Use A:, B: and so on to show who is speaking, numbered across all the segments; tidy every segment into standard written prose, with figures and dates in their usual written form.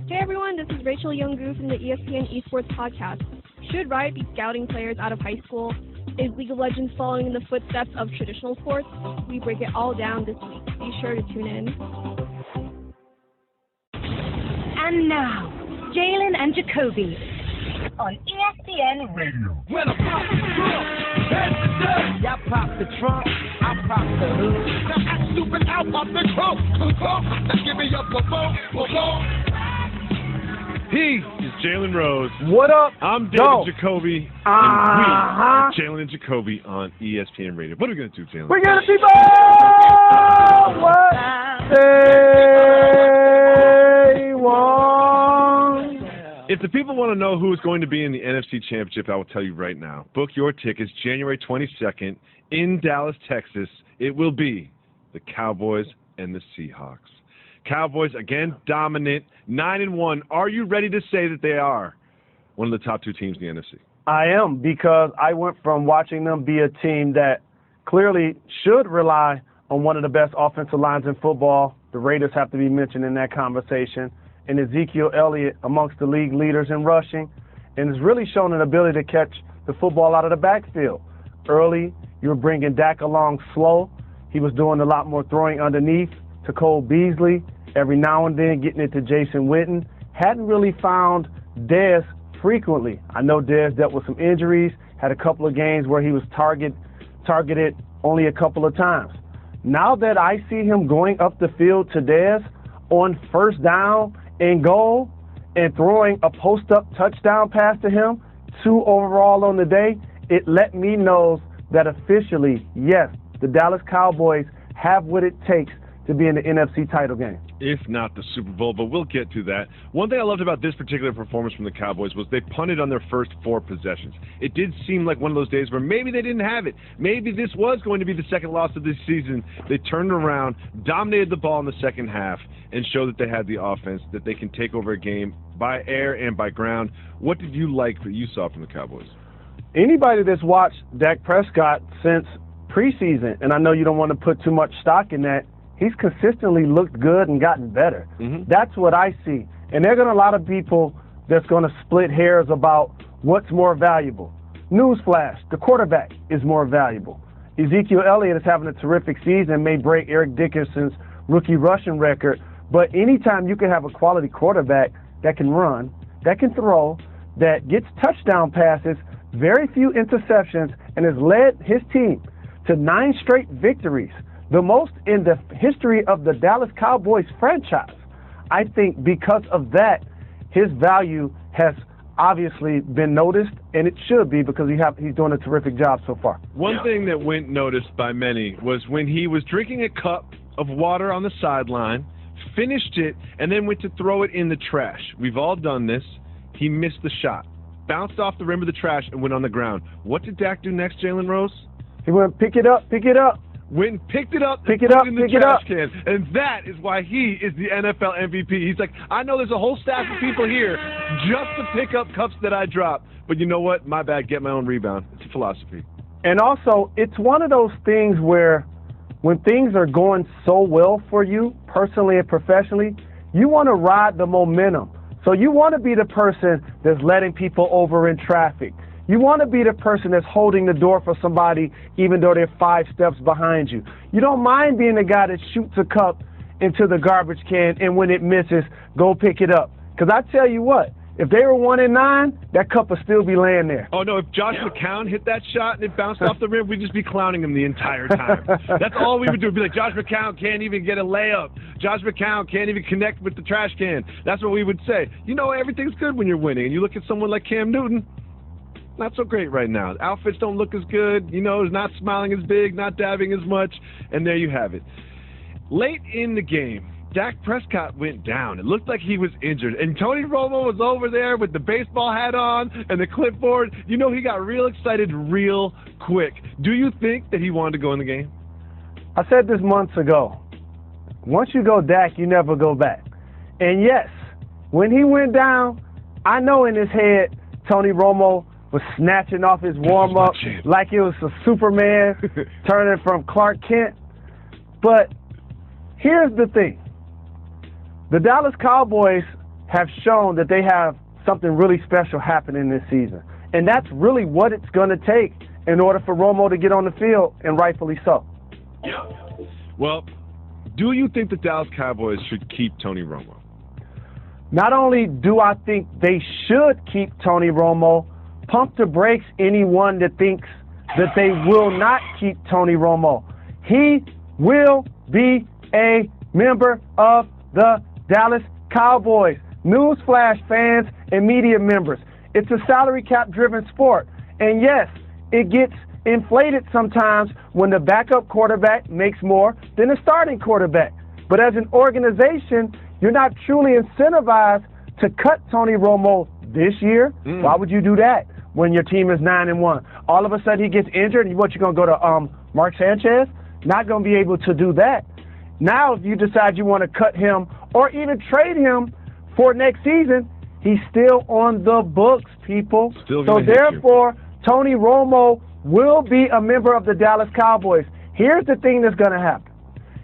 A: Hey everyone, this is Rachel Youngoo from the ESPN Esports Podcast. Should Riot be scouting players out of high school? Is League of Legends following in the footsteps of traditional sports? We break it all down this week. Be sure to tune in.
B: And now, Jalen and Jacoby on ESPN Radio.
C: When I pop the trunk, head to day. I pop the trunk, I pop the hood. Now act stupid, I pop the trunk. Now give me up a phone.
D: He is Jalen Rose.
E: What up?
D: I'm David Jacoby. And we are Jalen and Jacoby on ESPN Radio. What are we going to do, Jalen?
E: We're going to people what they want.
D: If the people want to know who is going to be in the NFC Championship, I will tell you right now. Book your tickets January 22nd in Dallas, Texas. It will be the Cowboys and the Seahawks. Cowboys, again, dominant, 9-1. Are you ready to say that they are one of the top two teams in the NFC?
E: I am, because I went from watching them be a team that clearly should rely on one of the best offensive lines in football. The Raiders have to be mentioned in that conversation. And Ezekiel Elliott amongst the league leaders in rushing, and has really shown an ability to catch the football out of the backfield. Early, you were bringing Dak along slow. He was doing a lot more throwing underneath to Cole Beasley, every now and then getting it to Jason Witten. Hadn't really found Dez frequently. I know Dez dealt with some injuries, had a couple of games where he was targeted only a couple of times. Now that I see him going up the field to Dez on first down and goal and throwing a post-up touchdown pass to him, 2 overall on the day, it let me know that officially, yes, the Dallas Cowboys have what it takes to be in the NFC title game.
D: If not the Super Bowl, but we'll get to that. One thing I loved about this particular performance from the Cowboys was they punted on their first 4 possessions. It did seem like one of those days where maybe they didn't have it. Maybe this was going to be the second loss of this season. They turned around, dominated the ball in the second half, and showed that they had the offense, that they can take over a game by air and by ground. What did you like that you saw from the Cowboys? Anybody
E: that's watched Dak Prescott since preseason, and I know you don't want to put too much stock in that, he's consistently looked good and gotten better. That's what I see. And there are going to be a lot of people that's going to split hairs about what's more valuable. Newsflash, the quarterback is more valuable. Ezekiel Elliott is having a terrific season, may break Eric Dickerson's rookie rushing record. But anytime you can have a quality quarterback that can run, that can throw, that gets touchdown passes, very few interceptions, and has led his team to 9 straight victories, the most in the history of the Dallas Cowboys franchise. I think because of that, his value has obviously been noticed, and it should be because he's doing a terrific job so far.
D: One thing that went noticed by many was when he was drinking a cup of water on the sideline, finished it, and then went to throw it in the trash. We've all done this. He missed the shot, bounced off the rim of the trash, and went on the ground. What did Dak do next, Jalen Rose?
E: He went, pick it up.
D: Went and picked it up,
E: pick it up
D: in the trash can. And that is why he is the NFL MVP. He's like, I know there's a whole staff of people here just to pick up cups that I drop. But you know what? My bad, get my own rebound. It's a philosophy.
E: And also, it's one of those things where when things are going so well for you, personally and professionally, you want to ride the momentum. So you want to be the person that's letting people over in traffic. You want to be the person that's holding the door for somebody even though they're 5 steps behind you. You don't mind being the guy that shoots a cup into the garbage can and when it misses, go pick it up. Because I tell you what, if they were 1-9, that cup would still be laying there.
D: Oh, no, if Josh McCown hit that shot and it bounced off the rim, we'd just be clowning him the entire time. That's all we would do. We'd be like, Josh McCown can't even get a layup. Josh McCown can't even connect with the trash can. That's what we would say. You know, everything's good when you're winning. And you look at someone like Cam Newton, not so great right now. Outfits don't look as good. You know, he's not smiling as big, not dabbing as much. And there you have it. Late in the game, Dak Prescott went down. It looked like he was injured. And Tony Romo was over there with the baseball hat on and the clipboard. You know, he got real excited real quick. Do you think that he wanted to go in the game?
E: I said this months ago. Once you go Dak, you never go back. And yes, when he went down, I know in his head, Tony Romo was snatching off his warm-up like it was a Superman turning from Clark Kent. But here's the thing. The Dallas Cowboys have shown that they have something really special happening this season. And that's really what it's going to take in order for Romo to get on the field, and rightfully so.
D: Yeah. Well, do you think the Dallas Cowboys should keep Tony Romo?
E: Not only do I think they should keep Tony Romo, pump the brakes anyone that thinks that they will not keep Tony Romo. He will be a member of the Dallas Cowboys. Newsflash, fans and media members. It's a salary cap driven sport. And yes, it gets inflated sometimes when the backup quarterback makes more than the starting quarterback. But as an organization, you're not truly incentivized to cut Tony Romo this year. Why would you do that when your team is 9-1? All of a sudden he gets injured, and what, you're going to go to Mark Sanchez? Not going to be able to do that. Now, if you decide you want to cut him or even trade him for next season, he's still on the books, people. So therefore, Tony Romo will be a member of the Dallas Cowboys. Here's the thing that's going to happen.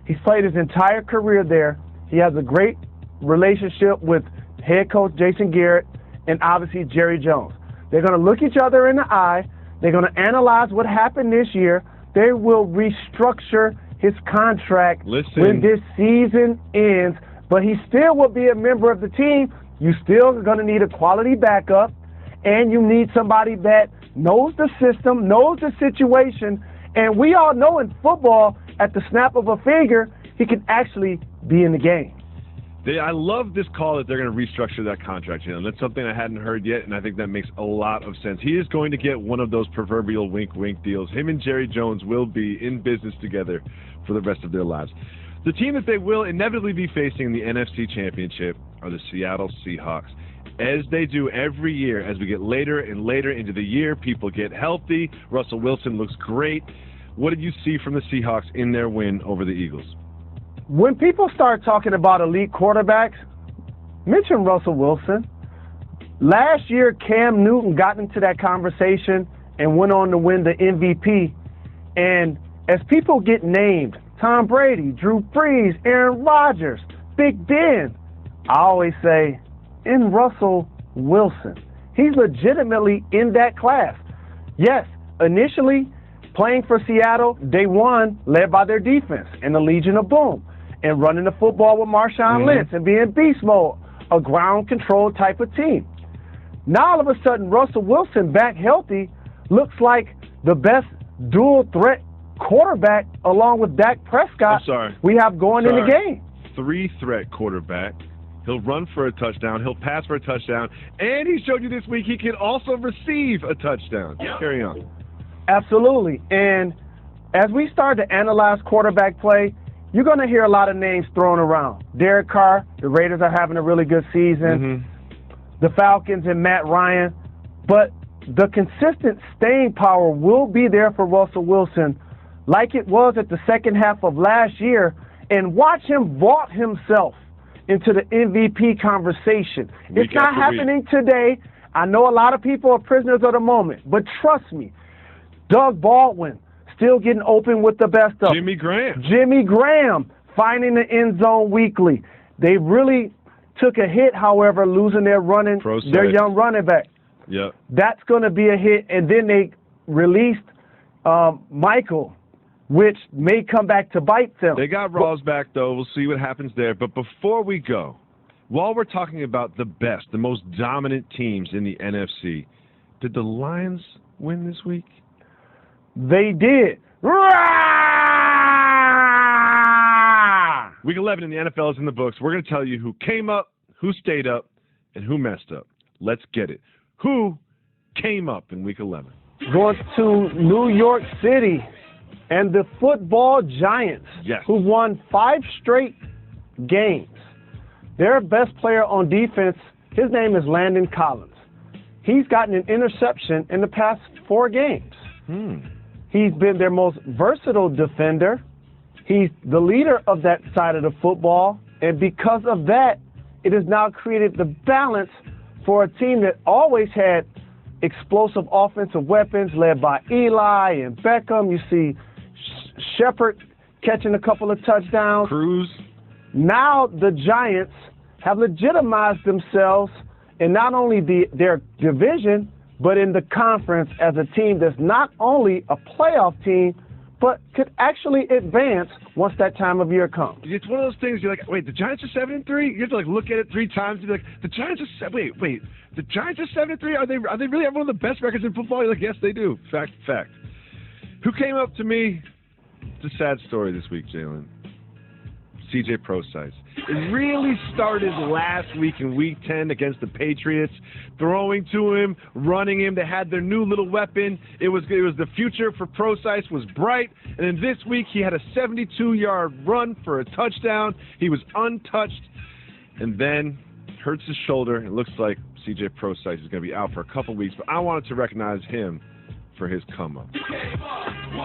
E: He's played his entire career there. He has a great relationship with head coach Jason Garrett and obviously Jerry Jones. They're going to look each other in the eye. They're going to analyze what happened this year. They will restructure his contract when this season ends, but he still will be a member of the team. You still are going to need a quality backup, and you need somebody that knows the system, knows the situation, and we all know in football, at the snap of a finger, he can actually be in the game.
D: I love this call that they're going to restructure that contract. That's something I hadn't heard yet, and I think that makes a lot of sense. He is going to get one of those proverbial wink-wink deals. Him and Jerry Jones will be in business together for the rest of their lives. The team that they will inevitably be facing in the NFC Championship are the Seattle Seahawks. As they do every year, as we get later and later into the year, people get healthy. Russell Wilson looks great. What did you see from the Seahawks in their win over the Eagles?
E: When people start talking about elite quarterbacks, mention Russell Wilson. Last year, Cam Newton got into that conversation and went on to win the MVP. And as people get named, Tom Brady, Drew Brees, Aaron Rodgers, Big Ben, I always say, in Russell Wilson. He's legitimately in that class. Yes, initially playing for Seattle, day one, led by their defense and the Legion of Boom, and running the football with Marshawn Lynch and being beast mode, a ground control type of team. Now all of a sudden, Russell Wilson, back healthy, looks like the best dual threat quarterback along with Dak Prescott we have going in the game.
D: 3-threat quarterback. He'll run for a touchdown. He'll pass for a touchdown. And he showed you this week he can also receive a touchdown. Carry on.
E: Absolutely. And as we start to analyze quarterback play, you're going to hear a lot of names thrown around. Derek Carr, the Raiders are having a really good season. The Falcons and Matt Ryan. But the consistent staying power will be there for Russell Wilson like it was at the second half of last year. And watch him vault himself into the MVP conversation. It's not happening today. I know a lot of people are prisoners of the moment, but trust me, Doug Baldwin still getting open with the best of
D: Jimmy
E: Graham finding the end zone weekly. They really took a hit, however, losing their young running back. That's going to be a hit, and then they released Michael, which may come back to bite them.
D: They got Rawls back, though. We'll see what happens there. But before we go, while we're talking about the best, the most dominant teams in the NFC, did the Lions win this week?
E: They did.
D: Week 11 in the NFL is in the books. We're going to tell you who came up, who stayed up, and who messed up. Let's get it. Who came up in Week 11?
E: Going to New York City. And the football Giants, who won 5 straight games. Their best player on defense, his name is Landon Collins. He's gotten an interception in the past 4 games. He's been their most versatile defender. He's the leader of that side of the football. And because of that, it has now created the balance for a team that always had explosive offensive weapons led by Eli and Beckham. You see Shepard catching a couple of touchdowns.
D: Cruz.
E: Now the Giants have legitimized themselves in not only their division, but in the conference as a team that's not only a playoff team, but could actually advance once that time of year comes.
D: It's one of those things you're like, wait, the Giants are 7-3? You have to look at it 3 times and be like, the Giants are wait, the Giants are 7-3? Are they really have one of the best records in football? You're like, yes, they do. Fact. Who came up to me? It's a sad story this week, Jalen. CJ Prosise. It really started last week in Week 10 against the Patriots, throwing to him, running him. They had their new little weapon. It was the future for Prosise was bright. And then this week he had a 72-yard run for a touchdown. He was untouched, and then hurts his shoulder. It looks like CJ Prosise is going to be out for a couple weeks. But I wanted to recognize him for his come up.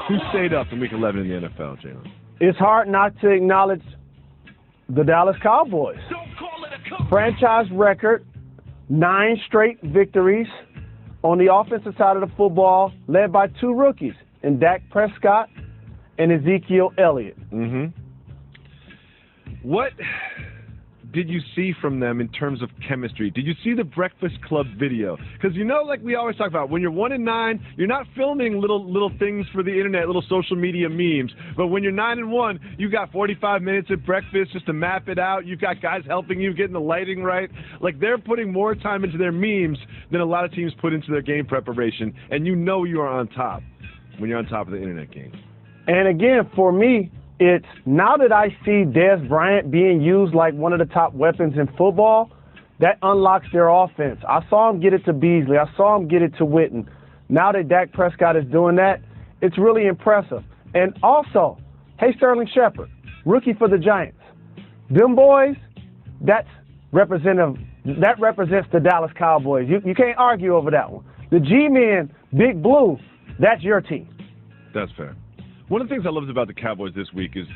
D: Who stayed up in Week 11 in the NFL, Jalen?
E: It's hard not to acknowledge the Dallas Cowboys. Franchise record, 9 straight victories on the offensive side of the football, led by 2 rookies, in Dak Prescott and Ezekiel Elliott.
D: Mm-hmm. What did you see from them in terms of chemistry? Did you see the Breakfast Club video? Because like we always talk about, when you're 1-9, you're not filming little things for the internet, little social media memes. But when you're 9-1, you got 45 minutes at breakfast just to map it out. You've got guys helping you getting the lighting right. They're putting more time into their memes than a lot of teams put into their game preparation. And you are on top when you're on top of the internet game.
E: And again, for me, it's now that I see Dez Bryant being used like one of the top weapons in football, that unlocks their offense. I saw him get it to Beasley. I saw him get it to Witten. Now that Dak Prescott is doing that, it's really impressive. And also, hey, Sterling Shepard, rookie for the Giants. Them boys, that represents the Dallas Cowboys. You can't argue over that one. The G-Men, Big Blue, that's your team.
D: That's fair. One of the things I loved about the Cowboys this week is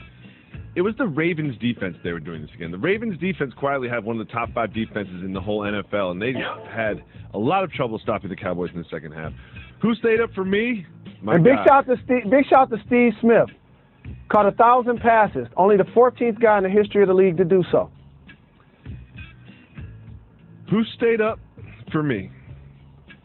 D: it was the Ravens defense they were doing this again. The Ravens defense quietly had one of the top 5 defenses in the whole NFL, and they had a lot of trouble stopping the Cowboys in the second half. Who stayed up for me?
E: Big shout to Steve Smith. Caught 1,000 passes. Only the 14th guy in the history of the league to do so.
D: Who stayed up for me?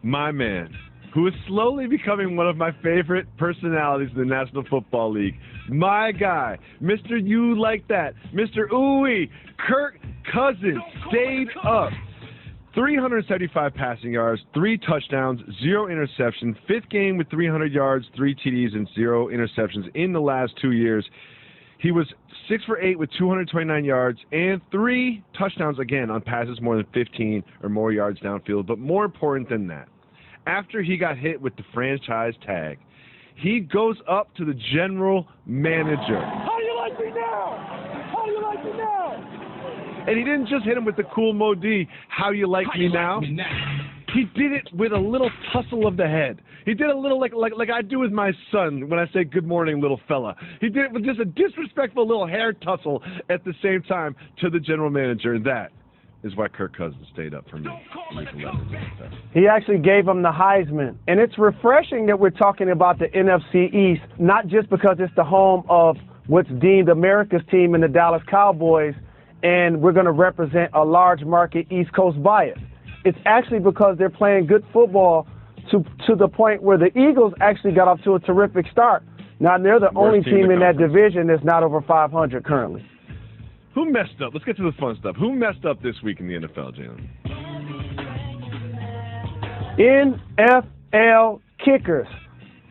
D: My man, who is slowly becoming one of my favorite personalities in the National Football League. My guy, Mr. You Like That, Mr. Ooey, Kirk Cousins stayed up. 375 passing yards, 3 touchdowns, 0 interceptions, 5th game with 300 yards, 3 TDs, and 0 interceptions in the last 2 years. He was 6 for 8 with 229 yards and 3 touchdowns again on passes more than 15 or more yards downfield. But more important than that, after he got hit with the franchise tag, he goes up to the general manager. How do you like me now? How do you like me now? And he didn't just hit him with the cool Mo D, how you like me now? He did it with a little tussle of the head. He did a little like I do with my son when I say good morning, little fella. He did it with just a disrespectful little hair tussle at the same time to the general manager, and that is why Kirk Cousins stayed up for me.
E: He actually gave him the Heisman. And it's refreshing that we're talking about the NFC East, not just because it's the home of what's deemed America's team in the Dallas Cowboys, and we're going to represent a large market East Coast bias. It's actually because they're playing good football to the point where the Eagles actually got off to a terrific start. Now, they're the only team in that division that's not over 500 currently.
D: Who messed up? Let's get to the fun stuff. Who messed up this week in the NFL, Jalen?
E: NFL kickers.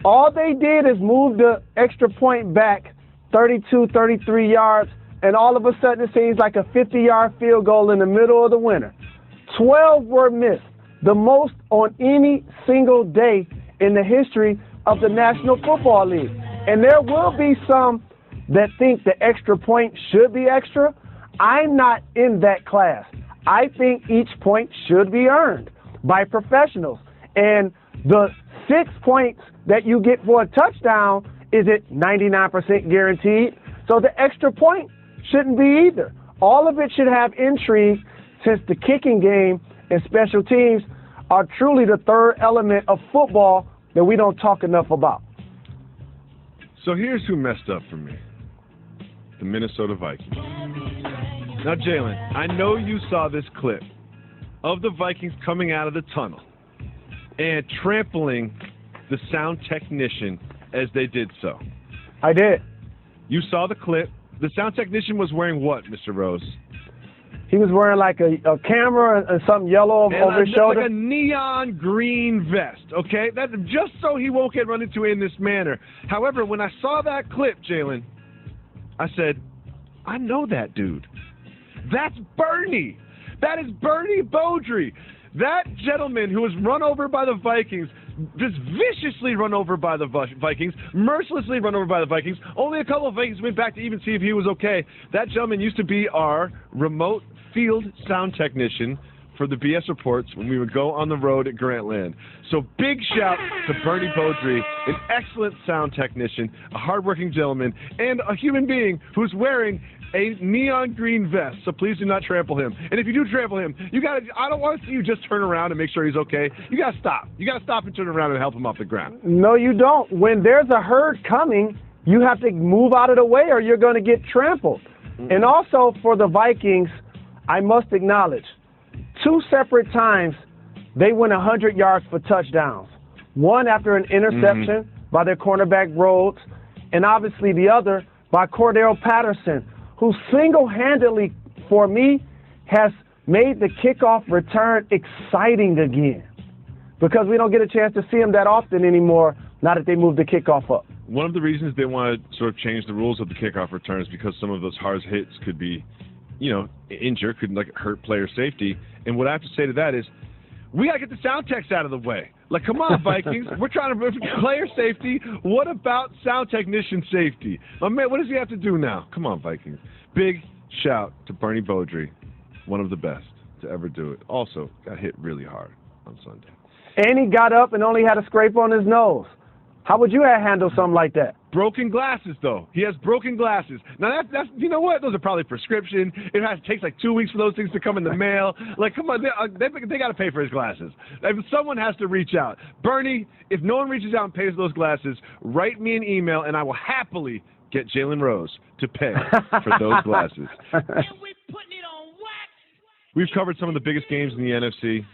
E: All they did is move the extra point back 32, 33 yards, and all of a sudden it seems like a 50-yard field goal in the middle of the winter. 12 were missed, the most on any single day in the history of the National Football League. And there will be some that think the extra point should be extra. I'm not in that class. I think each point should be earned by professionals. And the 6 points that you get for a touchdown, is it 99% guaranteed? So the extra point shouldn't be either. All of it should have intrigue, since the kicking game and special teams are truly the third element of football that we don't talk enough about.
D: So here's who messed up for me. The Minnesota Vikings. Now, Jalen, I know you saw this clip of the Vikings coming out of the tunnel and trampling the sound technician as they did so.
E: I did.
D: You saw the clip. The sound technician was wearing what, Mr. Rose?
E: He was wearing like a camera and something yellow over his shoulder.
D: Like a neon green vest, okay? That's just so he won't get run into in this manner. However, when I saw that clip, Jalen, I said, I know that dude. That's Bernie. That is Bernie Beaudry. That gentleman who was run over by the Vikings, just viciously run over by the Vikings, mercilessly run over by the Vikings. Only a couple of Vikings went back to even see if he was okay. That gentleman used to be our remote field sound technician for the BS reports when we would go on the road at Grantland. So big shout to Bernie Beaudry, an excellent sound technician, a hardworking gentleman, and a human being who's wearing a neon green vest. So please do not trample him. And if you do trample him, I don't want to see you just turn around and make sure he's okay. You got to stop. You got to stop and turn around and help him off the ground.
E: No, you don't. When there's a herd coming, you have to move out of the way or you're going to get trampled. Mm-hmm. And also for the Vikings, I must acknowledge, 2 separate times they went 100 yards for touchdowns. One after an interception by their cornerback Rhodes, and obviously the other by Cordell Patterson, who single-handedly, for me, has made the kickoff return exciting again. Because we don't get a chance to see him that often anymore, now that they moved the kickoff up.
D: One of the reasons they want to sort of change the rules of the kickoff return is because some of those hard hits could be, injure, could hurt player safety. And what I have to say to that is, we got to get the sound techs out of the way. Like, come on, Vikings. We're trying to player safety. What about sound technician safety? My man, what does he have to do now? Come on, Vikings. Big shout to Bernie Beaudry, one of the best to ever do it. Also, got hit really hard on Sunday.
E: And he got up and only had a scrape on his nose. How would you have handled something like that?
D: Broken glasses, though. He has broken glasses. Now, that's you know what? Those are probably prescription. It takes like 2 weeks for those things to come in the mail. Like, come on, they got to pay for his glasses. Someone has to reach out. Bernie, if no one reaches out and pays those glasses, write me an email, and I will happily get Jalen Rose to pay for those glasses.
C: And we putting it on wax.
D: We've covered some of the biggest games in the NFC.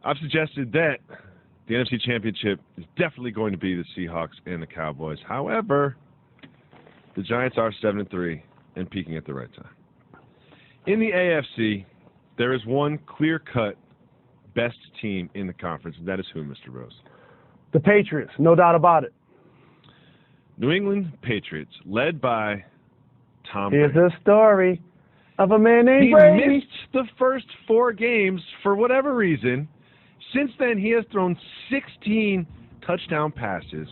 D: I've suggested that the NFC Championship is definitely going to be the Seahawks and the Cowboys. However, the Giants are 7-3 and peaking at the right time. In the AFC, there is one clear-cut best team in the conference, and that is who, Mr. Rose?
E: The Patriots, no doubt about it.
D: New England Patriots, led by Tom Brady.
E: Here's a story of a man named Brady.
D: He missed the first 4 games for whatever reason. Since then, he has thrown 16 touchdown passes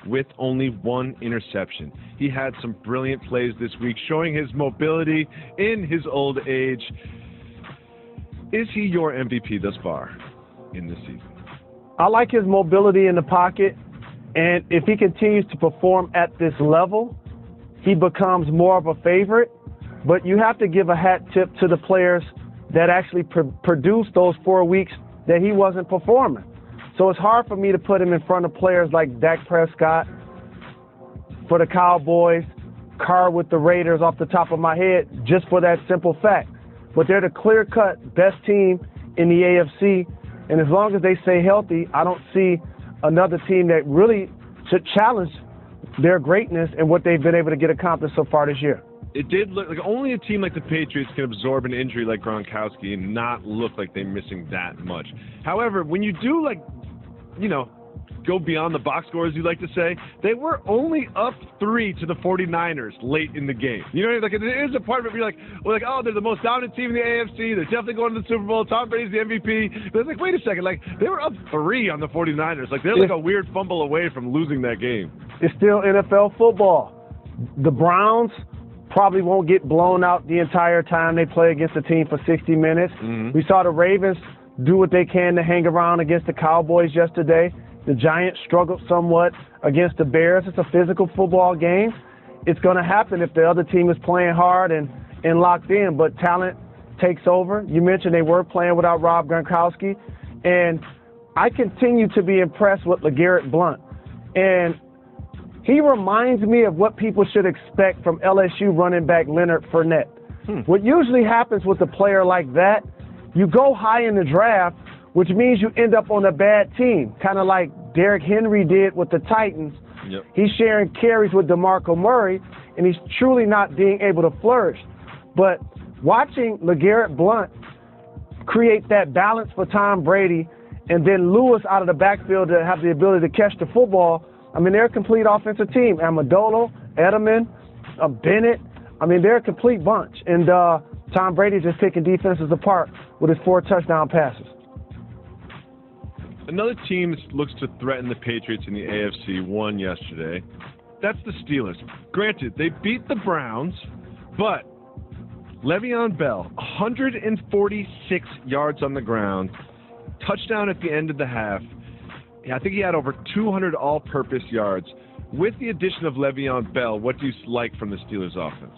D: with only 1 interception. He had some brilliant plays this week, showing his mobility in his old age. Is he your MVP thus far in this season?
E: I like his mobility in the pocket, and if he continues to perform at this level, he becomes more of a favorite. But you have to give a hat tip to the players that actually produced those 4 weeks that he wasn't performing. So it's hard for me to put him in front of players like Dak Prescott for the Cowboys, Carr with the Raiders off the top of my head, just for that simple fact. But they're the clear-cut best team in the AFC, and as long as they stay healthy, I don't see another team that really should challenge their greatness and what they've been able to get accomplished so far this year.
D: It did look like only a team like the Patriots can absorb an injury like Gronkowski and not look like they're missing that much. However, when you do, go beyond the box score, as you like to say, they were only up 3 to the 49ers late in the game. You know, there is a part of it where you're like, they're the most dominant team in the AFC. They're definitely going to the Super Bowl. Tom Brady's the MVP. But it's like, wait a second. They were up 3 on the 49ers. They're like a weird fumble away from losing that game.
E: It's still NFL football. The Browns probably won't get blown out the entire time they play against a team for 60 minutes. Mm-hmm. We saw the Ravens do what they can to hang around against the Cowboys yesterday. The Giants struggled somewhat against the Bears. It's a physical football game. It's going to happen if the other team is playing hard and locked in, but talent takes over. You mentioned they were playing without Rob Gronkowski, and I continue to be impressed with LeGarrette Blount. And he reminds me of what people should expect from LSU running back Leonard Fournette. What usually happens with a player like that, you go high in the draft, which means you end up on a bad team, kind of like Derrick Henry did with the Titans.
D: Yep.
E: He's sharing carries with DeMarco Murray, and he's truly not being able to flourish. But watching LeGarrette Blount create that balance for Tom Brady, and then Lewis out of the backfield to have the ability to catch the football, I mean, they're a complete offensive team. Amendola, Edelman, Bennett, I mean, they're a complete bunch. And Tom Brady's just picking defenses apart with his 4 touchdown passes.
D: Another team that looks to threaten the Patriots in the AFC won yesterday. That's the Steelers. Granted, they beat the Browns, but Le'Veon Bell, 146 yards on the ground, touchdown at the end of the half. I think he had over 200 all-purpose yards. With the addition of Le'Veon Bell, what do you like from the Steelers offense?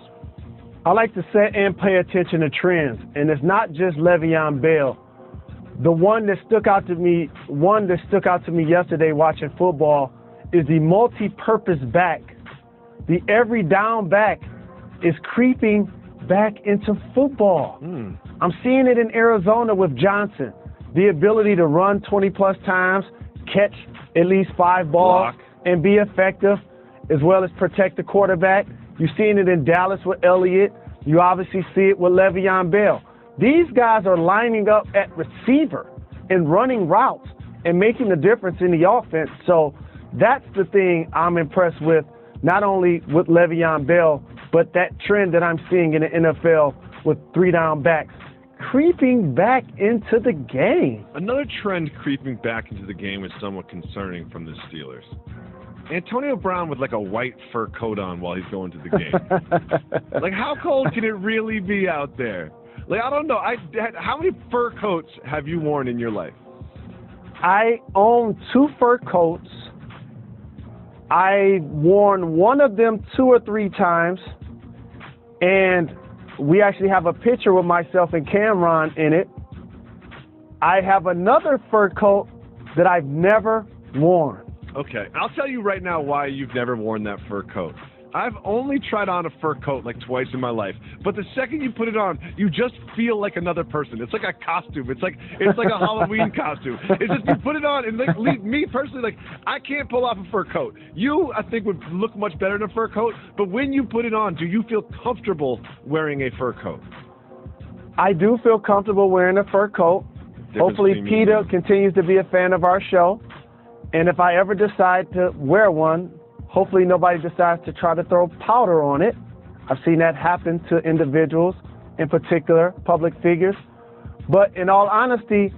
E: I like to set and pay attention to trends, and it's not just Le'Veon Bell. The one that stuck out to me yesterday watching football is the multi-purpose back. The every down back is creeping back into football. I'm seeing it in Arizona with Johnson. The ability to run 20-plus times, catch at least 5 balls, and be effective, as well as protect the quarterback. You're seeing it in Dallas with Elliott. You obviously see it with Le'Veon Bell. These guys are lining up at receiver and running routes and making the difference in the offense. So that's the thing I'm impressed with, not only with Le'Veon Bell, but that trend that I'm seeing in the NFL with 3-down backs creeping back into the game.
D: Another trend creeping back into the game is somewhat concerning from the Steelers. Antonio Brown with like a white fur coat on while he's going to the game. Like, how cold can it really be out there? Like, I don't know. How many fur coats have you worn in your life?
E: I own 2 fur coats. I worn one of them 2 or 3 times, and we actually have a picture with myself and Cameron in it. I have another fur coat that I've never worn.
D: Okay, I'll tell you right now why you've never worn that fur coat. I've only tried on a fur coat like twice in my life, but the second you put it on, you just feel like another person. It's like a costume. It's like a Halloween costume. It's just you put it on, and like me personally, like I can't pull off a fur coat. You, I think, would look much better in a fur coat, but when you put it on, do you feel comfortable wearing a fur coat?
E: I do feel comfortable wearing a fur coat. Hopefully Peter continues to be a fan of our show, and if I ever decide to wear one, hopefully nobody decides to try to throw powder on it. I've seen that happen to individuals, in particular public figures. But in all honesty,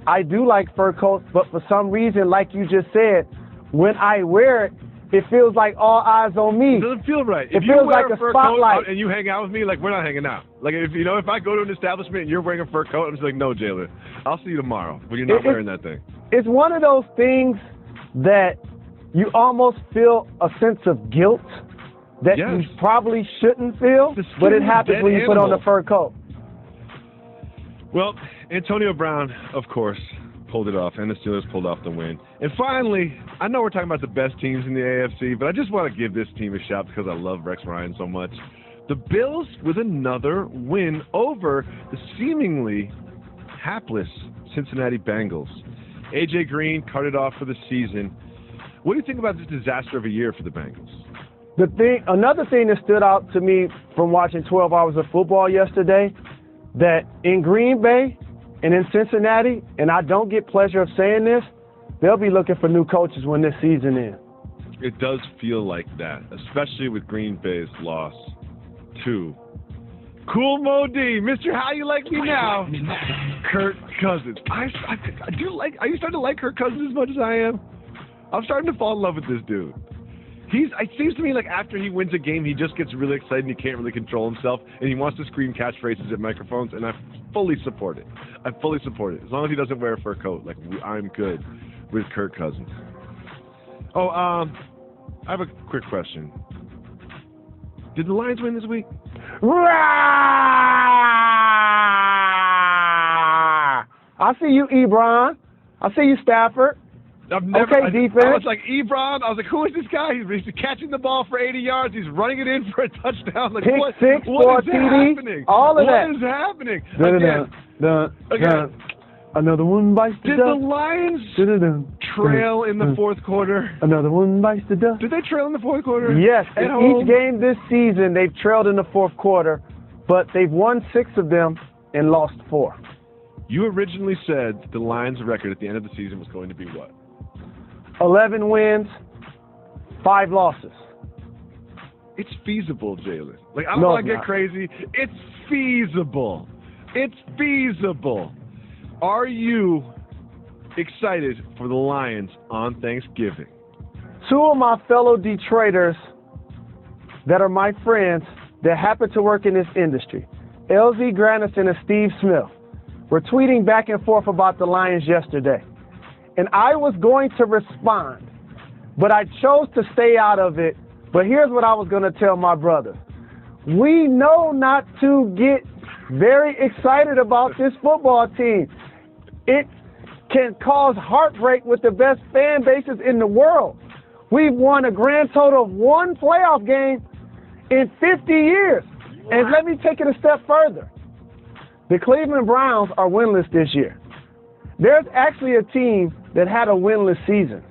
E: I do like fur coats, but for some reason, like you just said, when I wear it, it feels like all eyes on me.
D: It doesn't feel right.
E: It feels like a spotlight.
D: And you hang out with me, like we're not hanging out. Like if I go to an establishment and you're wearing a fur coat, I'm just like, no, Jalen, I'll see you tomorrow when you're not wearing that thing.
E: It's one of those things that you almost feel a sense of guilt that you probably shouldn't feel, but it happens when you put on the fur coat.
D: Well, Antonio Brown, of course, pulled it off, and the Steelers pulled off the win. And finally, I know we're talking about the best teams in the AFC, but I just want to give this team a shout because I love Rex Ryan so much. The Bills with another win over the seemingly hapless Cincinnati Bengals. A.J. Green cut it off for the season. What do you think about this disaster of a year for the Bengals?
E: Another thing that stood out to me from watching 12 hours of football yesterday, that in Green Bay and in Cincinnati, and I don't get pleasure of saying this, they'll be looking for new coaches when this season ends.
D: It does feel like that, especially with Green Bay's loss to Cool Mo D, Mr. How You Like Me Now, Kirk Cousins. Are you starting to like Kirk Cousins as much as I am? I'm starting to fall in love with this dude. It seems to me like after he wins a game, he just gets really excited and he can't really control himself, and he wants to scream catchphrases at microphones, and I fully support it. I fully support it. As long as he doesn't wear a fur coat, like I'm good with Kirk Cousins. Oh, I have a quick question. Did the Lions win this week?
E: I see you, Ebron. I see you, Stafford.
D: I've never.
E: Okay,
D: I
E: defense.
D: was like Ebron. I was like, who is this guy? He's catching the ball for 80 yards. He's running it in for a touchdown. Like,
E: Pick
D: what?
E: six
D: What
E: for
D: is
E: a TD.
D: happening?
E: All of that.
D: What is happening?
E: Again. Another one bites the
D: Did
E: dust.
D: the Lions trail in the fourth quarter?
E: Another one bites the dust.
D: Did they trail in the fourth quarter?
E: Yes.
D: At
E: In
D: home?
E: each game this season, they've trailed in the fourth quarter, but they've won 6 of them and lost 4.
D: You originally said the Lions' record at the end of the season was going to be what?
E: 11 wins, 5 losses.
D: It's feasible, Jalen. Like, I don't
E: No,
D: want to
E: it's
D: get
E: not.
D: crazy. It's feasible. It's feasible. Are you excited for the Lions on Thanksgiving?
E: 2 of my fellow Detroiters that are my friends that happen to work in this industry, LZ Granison and Steve Smith, were tweeting back and forth about the Lions yesterday. And I was going to respond, but I chose to stay out of it. But here's what I was going to tell my brother. We know not to get very excited about this football team. It can cause heartbreak with the best fan bases in the world. We've won a grand total of 1 playoff game in 50 years. And let me take it a step further. The Cleveland Browns are winless this year. There's actually a team that had a winless season.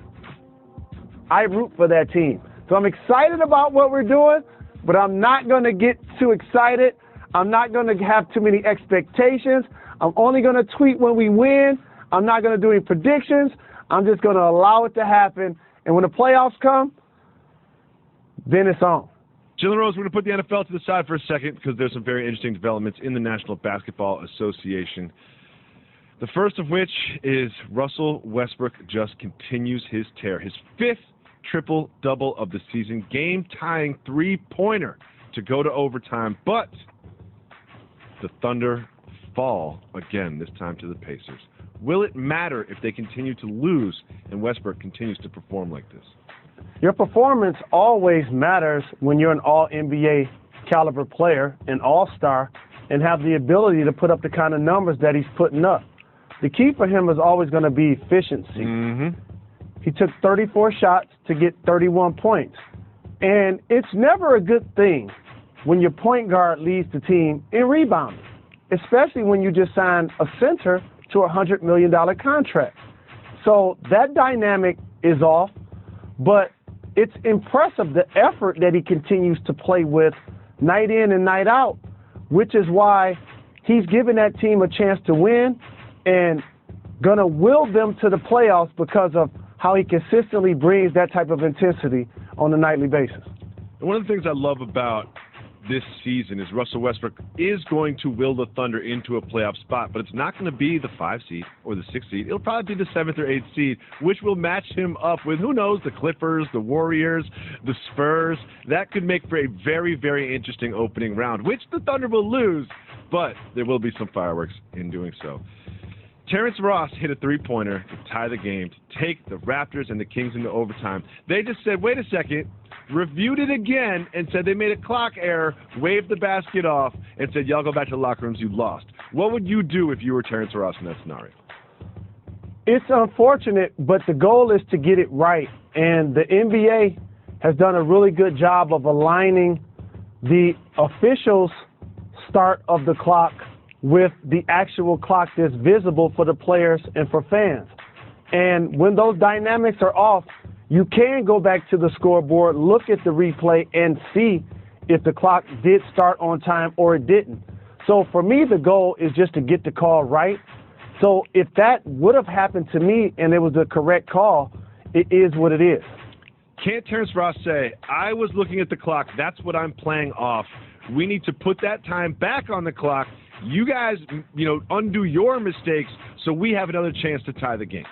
E: I root for that team. So I'm excited about what we're doing, but I'm not going to get too excited. I'm not going to have too many expectations. I'm only going to tweet when we win. I'm not going to do any predictions. I'm just going to allow it to happen. And when the playoffs come, then it's on.
D: Jalen Rose, we're going to put the NFL to the side for a second because there's some very interesting developments in the National Basketball Association. The first of which is Russell Westbrook just continues his tear. His 5th triple-double of the season, game-tying 3-pointer to go to overtime. But the Thunder fall again, this time to the Pacers. Will it matter if they continue to lose and Westbrook continues to perform like this?
E: Your performance always matters when you're an all-NBA caliber player, an all-star, and have the ability to put up the kind of numbers that he's putting up. The key for him is always going to be efficiency.
D: Mm-hmm.
E: He took 34 shots to get 31 points. And it's never a good thing when your point guard leads the team in rebounding, especially when you just signed a center to a $100 million contract. So that dynamic is off, but it's impressive the effort that he continues to play with night in and night out, which is why he's given that team a chance to win and going to will them to the playoffs because of how he consistently brings that type of intensity on a nightly basis.
D: And one of the things I love about this season is Russell Westbrook is going to will the Thunder into a playoff spot, but it's not going to be the 5 seed or the 6 seed. It'll probably be the 7th or 8th seed, which will match him up with, who knows, the Clippers, the Warriors, the Spurs. That could make for a very, very interesting opening round, which the Thunder will lose, but there will be some fireworks in doing so. Terrence Ross hit a 3-pointer to tie the game, to take the Raptors and the Kings into overtime. They just said, wait a second, reviewed it again and said they made a clock error, waved the basket off, and said, y'all go back to the locker rooms, you lost. What would you do if you were Terrence Ross in that scenario?
E: It's unfortunate, but the goal is to get it right. And the NBA has done a really good job of aligning the officials' start of the clock with the actual clock that's visible for the players and for fans. And when those dynamics are off, you can go back to the scoreboard, look at the replay, and see if the clock did start on time or it didn't. So for me, the goal is just to get the call right. So if that would have happened to me and it was the correct call, it is what it is.
D: Can't Terrence Ross say, I was looking at the clock, that's what I'm playing off. We need to put that time back on the clock. You guys, undo your mistakes so we have another chance to tie the game.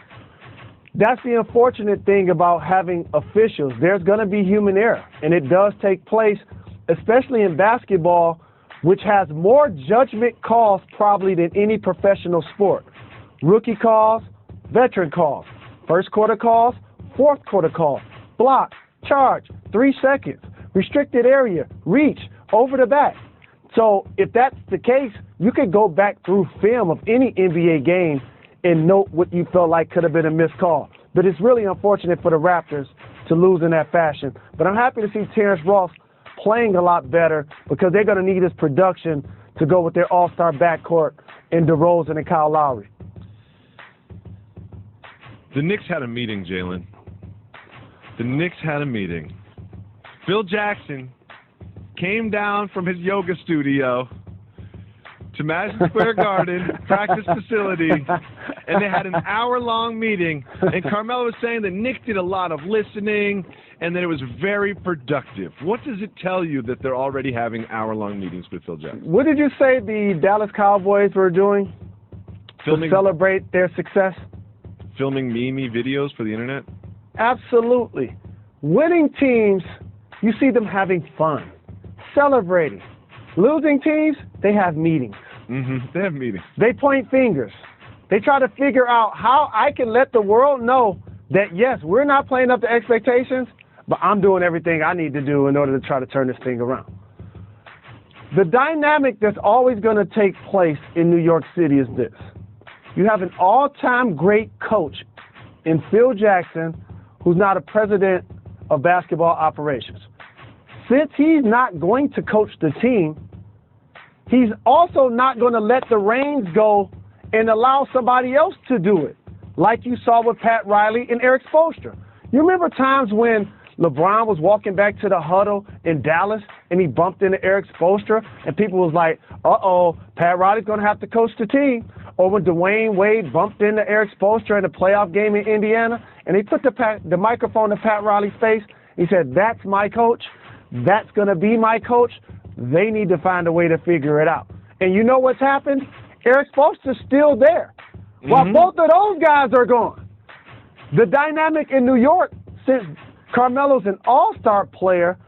E: That's the unfortunate thing about having officials. There's going to be human error, and it does take place, especially in basketball, which has more judgment calls probably than any professional sport. Rookie calls, veteran calls, first quarter calls, fourth quarter calls, block, charge, 3 seconds, restricted area, reach, over the back. So if that's the case, you could go back through film of any NBA game and note what you felt like could have been a missed call. But it's really unfortunate for the Raptors to lose in that fashion. But I'm happy to see Terrence Ross playing a lot better because they're going to need his production to go with their all-star backcourt in DeRozan and Kyle Lowry.
D: The Knicks had a meeting, Jalen. The Knicks had a meeting. Phil Jackson came down from his yoga studio to Madison Square Garden practice facility, and they had an hour-long meeting. And Carmelo was saying that Nick did a lot of listening and that it was very productive. What does it tell you that they're already having hour-long meetings with Phil Jackson?
E: What did you say the Dallas Cowboys were doing to celebrate their success?
D: Filming meme videos for the internet?
E: Absolutely. Winning teams, you see them having fun, celebrating. Losing teams, they have meetings.
D: They have meetings.
E: They point fingers. They try to figure out how I can let the world know that, yes, we're not playing up to expectations, but I'm doing everything I need to do in order to try to turn this thing around. The dynamic that's always going to take place in New York City is this. You have an all-time great coach in Phil Jackson who's not a president of basketball operations. Since he's not going to coach the team, he's also not going to let the reins go and allow somebody else to do it, like you saw with Pat Riley and Eric Spoelstra. You remember times when LeBron was walking back to the huddle in Dallas and he bumped into Eric Spoelstra and people was like, uh-oh, Pat Riley's going to have to coach the team. Or when Dwayne Wade bumped into Eric Spoelstra in a playoff game in Indiana and he put the microphone in Pat Riley's face, he said, that's my coach. That's going to be my coach. They need to find a way to figure it out. And you know what's happened? Eric Spoelstra's still there. While both of those guys are gone. The dynamic in New York, since Carmelo's an all-star player,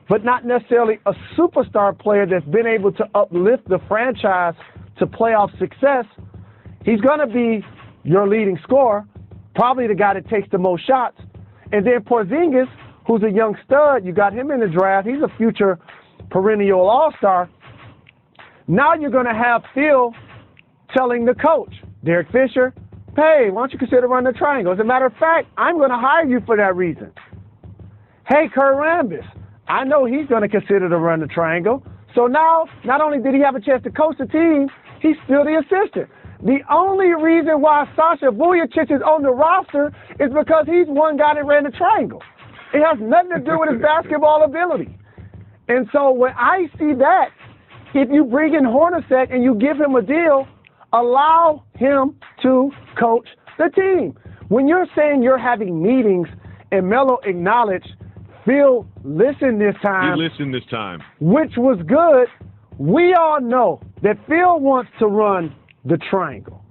E: but not necessarily a superstar player that's been able to uplift the franchise to playoff success, he's going to be your leading scorer, probably the guy that takes the most shots. And then Porzingis, who's a young stud, you got him in the draft. He's a future perennial all-star. Now you're going to have Phil telling the coach, Derek Fisher, hey, why don't you consider running the triangle? As a matter of fact, I'm going to hire you for that reason. Hey, Kurt Rambis, I know he's going to consider to run the triangle. So now, not only did he have a chance to coach the team, he's still the assistant. The only reason why Sasha Vujacic is on the roster is because he's one guy that ran the triangle. It has nothing to do with his basketball ability. And so when I see that, if you bring in Hornacek and you give him a deal, allow him to coach the team. When you're saying you're having meetings and Melo acknowledged Phil listened this time.
D: He listened this time.
E: Which was good. We all know that Phil wants to run the triangle.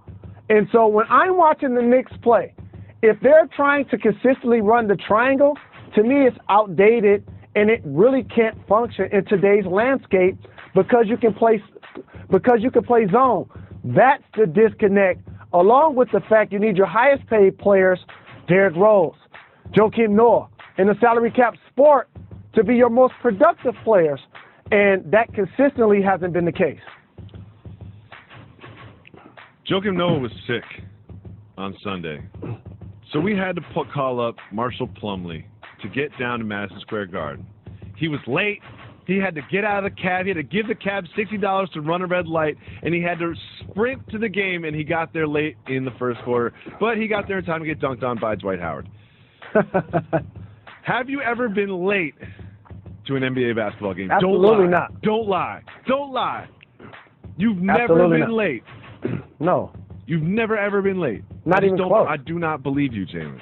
E: And so when I'm watching the Knicks play, if they're trying to consistently run the triangle, to me it's outdated and it really can't function in today's landscape because you can play zone. That's the disconnect, along with the fact you need your highest paid players, Derrick Rose, Joakim Noah, in the salary cap sport to be your most productive players. And that consistently hasn't been the case.
D: Joakim Noah was sick on Sunday. So we had to call up Marshall Plumlee to get down to Madison Square Garden. He was late. He had to get out of the cab. He had to give the cab $60 to run a red light, and he had to sprint to the game, and he got there late in the first quarter. But he got there in time to get dunked on by Dwight Howard. Have you ever been late to an NBA basketball game?
E: Absolutely not.
D: Don't lie. Don't lie. You've never been late.
E: No.
D: You've never, ever been late.
E: Not even close.
D: I do not believe you, Jalen.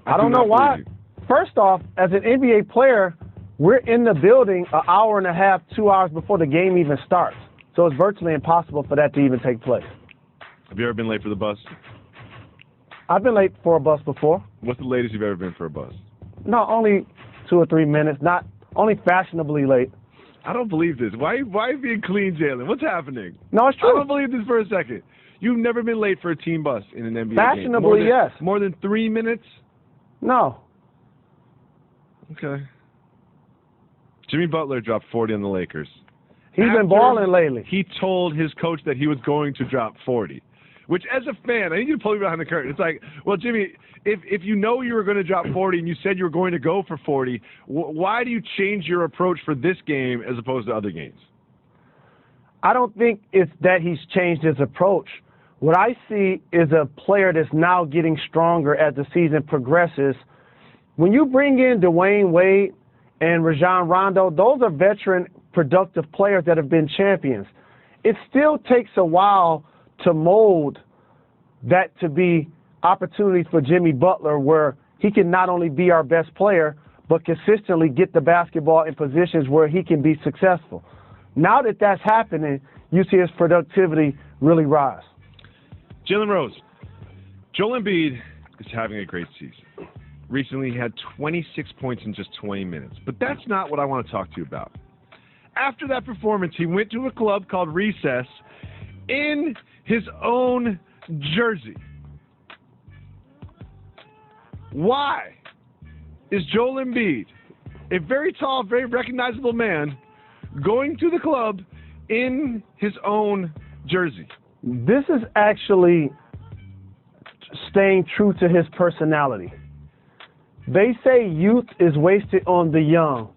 E: I don't know why. First off, as an NBA player, we're in the building an hour and a half, 2 hours before the game even starts. So it's virtually impossible for that to even take place.
D: Have you ever been late for the bus?
E: I've been late for a bus before.
D: What's the latest you've ever been for a bus?
E: No, only 2 or 3 minutes. Not only fashionably late.
D: I don't believe this. Why are you being clean, Jalen? What's happening?
E: No, it's true.
D: I don't believe this for a second. You've never been late for a team bus in an NBA
E: Fashionably,
D: game.
E: yes.
D: More than 3 minutes?
E: No.
D: Okay. Jimmy Butler dropped 40 on the Lakers.
E: He's been balling lately.
D: He told his coach that he was going to drop 40. Which, as a fan, I need you to pull me behind the curtain. It's like, well, Jimmy, if you know you were going to drop 40 and you said you were going to go for 40, why do you change your approach for this game as opposed to other games?
E: I don't think it's that he's changed his approach. What I see is a player that's now getting stronger as the season progresses. When you bring in Dwayne Wade and Rajon Rondo, those are veteran, productive players that have been champions. It still takes a while to mold that to be opportunities for Jimmy Butler where he can not only be our best player, but consistently get the basketball in positions where he can be successful. Now that that's happening, you see his productivity really rise.
D: Jalen Rose, Joel Embiid is having a great season. Recently, he had 26 points in just 20 minutes. But that's not what I want to talk to you about. After that performance, he went to a club called Recess in his own jersey. Why is Joel Embiid, a very tall, very recognizable man, going to the club in his own jersey?
E: This is actually staying true to his personality. They say youth is wasted on the young,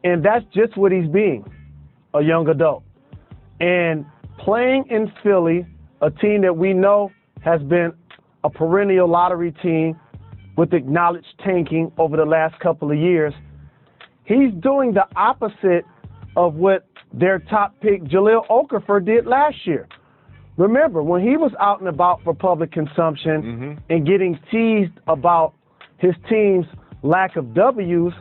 E: and that's just what he's being, a young adult. And playing in Philly, a team that we know has been a perennial lottery team with acknowledged tanking over the last couple of years, he's doing the opposite of what their top pick, Jahlil Okafor, did last year. Remember, when he was out and about for public consumption and getting teased about his team's lack of W's,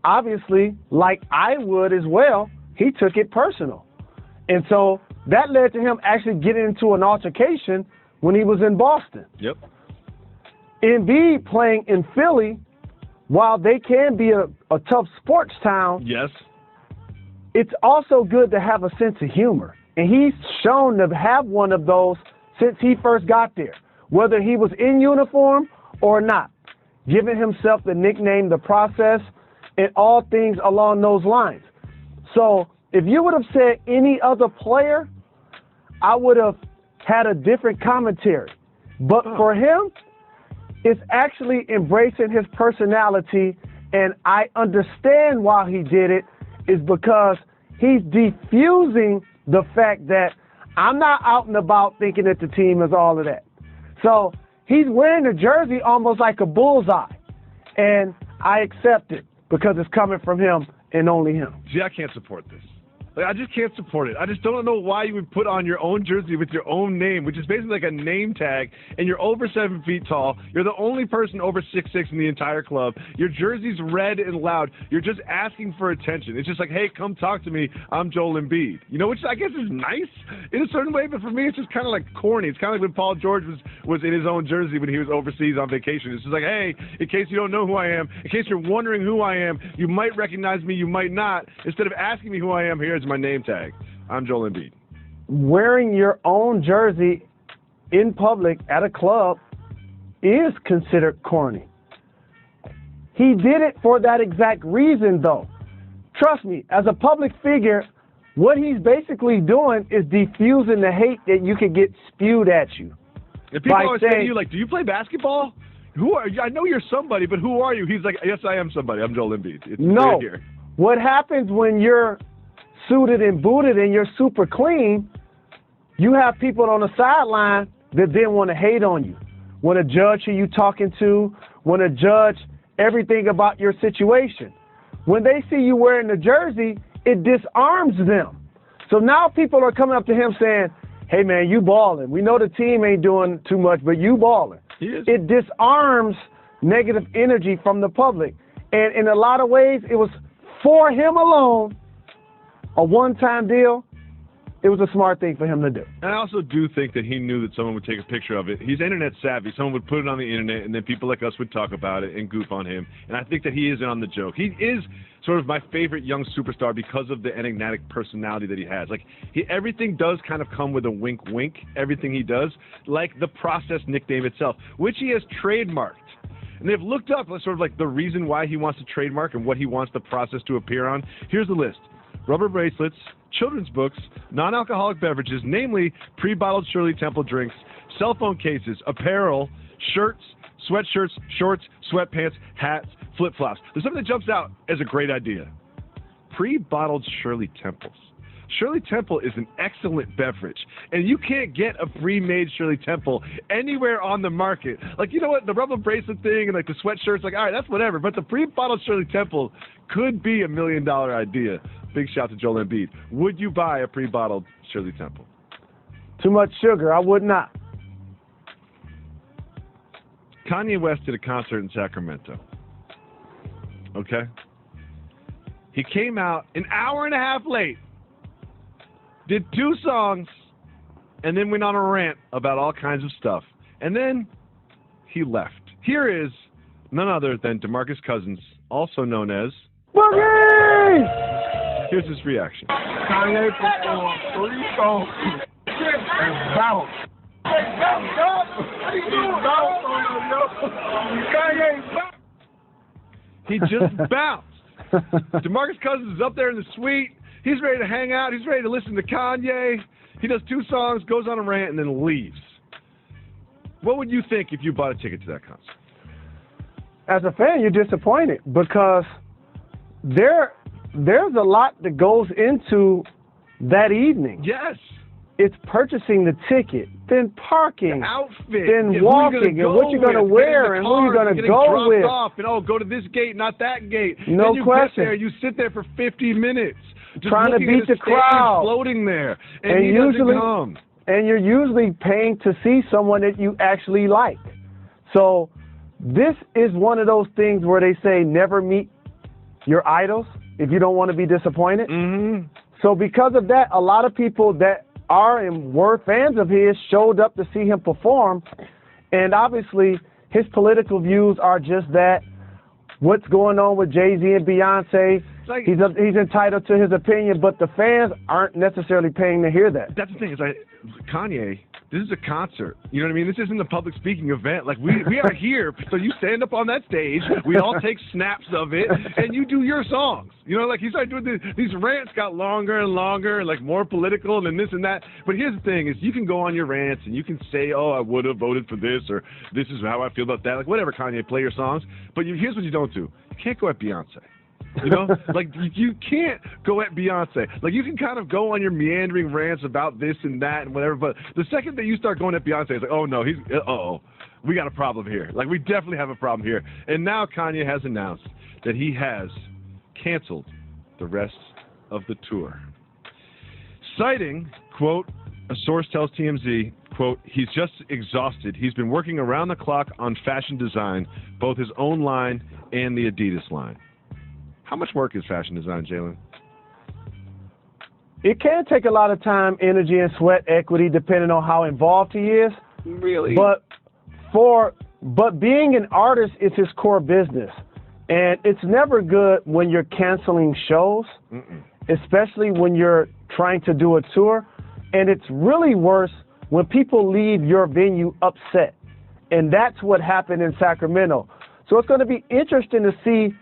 E: obviously, like I would as well, he took it personal. And so that led to him actually getting into an altercation when he was in Boston.
D: Yep.
E: Embiid playing in Philly, while they can be a tough sports town,
D: yes,
E: it's also good to have a sense of humor. And he's shown to have one of those since he first got there, whether he was in uniform or not, giving himself the nickname The Process and all things along those lines. So if you would have said any other player, I would have had a different commentary. But for him, it's actually embracing his personality, and I understand why he did it, is because he's diffusing the fact that I'm not out and about thinking that the team is all of that. So he's wearing the jersey almost like a bullseye, and I accept it because it's coming from him and only him.
D: See, I can't support this. Like, I just can't support it. I just don't know why you would put on your own jersey with your own name, which is basically like a name tag, and you're over 7 feet tall. You're the only person over 6'6" in the entire club. Your jersey's red and loud. You're just asking for attention. It's just like, hey, come talk to me. I'm Joel Embiid. You know, which I guess is nice in a certain way, but for me it's just kind of like corny. It's kind of like when Paul George was in his own jersey when he was overseas on vacation. It's just like, hey, in case you don't know who I am, in case you're wondering who I am, you might recognize me, you might not. Instead of asking me who I am, here's my name tag. I'm Joel Embiid.
E: Wearing your own jersey in public at a club is considered corny. He did it for that exact reason, though. Trust me, as a public figure, what he's basically doing is diffusing the hate that you can get spewed at you.
D: And people always say to you, like, do you play basketball? Who are you? I know you're somebody, but who are you? He's like, yes, I am somebody. I'm Joel Embiid. It's
E: no.
D: Here.
E: What happens when you're suited and booted and you're super clean, you have people on the sideline that then want to hate on you, want to judge who you're talking to, want to judge everything about your situation. When they see you wearing the jersey, it disarms them. So now people are coming up to him saying, hey, man, you balling. We know the team ain't doing too much, but you balling. It disarms negative energy from the public. And in a lot of ways, it was for him alone, a one-time deal. It was a smart thing for him to do.
D: And I also do think that he knew that someone would take a picture of it. He's internet savvy. Someone would put it on the internet, and then people like us would talk about it and goof on him. And I think that he is on the joke. He is sort of my favorite young superstar because of the enigmatic personality that he has. Like, everything does kind of come with a wink-wink, everything he does, like the Process nickname itself, which he has trademarked. And they've looked up sort of like the reason why he wants to trademark and what he wants the Process to appear on. Here's the list. Rubber bracelets, children's books, non-alcoholic beverages, namely pre-bottled Shirley Temple drinks, cell phone cases, apparel, shirts, sweatshirts, shorts, sweatpants, hats, flip-flops. There's something that jumps out as a great idea. Pre-bottled Shirley Temples. Shirley Temple is an excellent beverage, and you can't get a pre-made Shirley Temple anywhere on the market. Like, you know what, the rubber bracelet thing and like the sweatshirts, like, all right, that's whatever, but the pre-bottled Shirley Temple could be $1 million idea. Big shout to Joel Embiid. Would you buy a pre-bottled Shirley Temple?
E: Too much sugar. I would not.
D: Kanye West did a concert in Sacramento. Okay? He came out an hour and a half late, did 2 songs, and then went on a rant about all kinds of stuff. And then he left. Here is none other than DeMarcus Cousins, also known as
E: Boogie!
D: Here's his reaction.
C: Kanye performed 3 songs and bounced. Hey, bounce, dog. He bounced on us, yo. Kanye bounced.
D: He just bounced. DeMarcus Cousins is up there in the suite. He's ready to hang out. He's ready to listen to Kanye. He does 2 songs, goes on a rant, and then leaves. What would you think if you bought a ticket to that concert?
E: As a fan, you're disappointed because there's a lot that goes into that evening.
D: Yes.
E: It's purchasing the ticket, then parking,
D: the outfit,
E: then walking, and what you're going to wear, and who you're going to go with.
D: Off, and go to this gate, not that gate.
E: No
D: then you
E: question.
D: Get there, you sit there for 50 minutes, just
E: trying to beat the crowd,
D: floating there, and he doesn't come.
E: And you're usually paying to see someone that you actually like. So this is one of those things where they say never meet your idols if you don't want to be disappointed.
D: Mm-hmm.
E: So because of that, a lot of people that are and were fans of his showed up to see him perform, and obviously his political views are just that. What's going on with Jay-Z and Beyonce, he's entitled to his opinion, but the fans aren't necessarily paying to hear that.
D: That's the thing, is Kanye, this is a concert. You know what I mean? This isn't a public speaking event. Like, we are here, so you stand up on that stage, we all take snaps of it, and you do your songs. You know, like, he started doing these rants got longer and longer, like more political and this and that. But here's the thing, is you can go on your rants and you can say, oh, I would have voted for this, or this is how I feel about that. Like, whatever, Kanye, play your songs. But here's what you don't do. You can't go at Beyonce. You know, like, you can't go at Beyonce. Like, you can kind of go on your meandering rants about this and that and whatever, but the second that you start going at Beyonce, it's like, oh no, we got a problem here. Like, we definitely have a problem here. And now Kanye has announced that he has canceled the rest of the tour, citing, quote, a source tells TMZ, quote, he's just exhausted. He's been working around the clock on fashion design, both his own line and the Adidas line. How much work is fashion design, Jalen?
E: It can take a lot of time, energy, and sweat equity depending on how involved he is.
D: Really?
E: But being an artist is his core business. And it's never good when you're canceling shows, especially when you're trying to do a tour. And it's really worse when people leave your venue upset. And that's what happened in Sacramento. So it's going to be interesting to see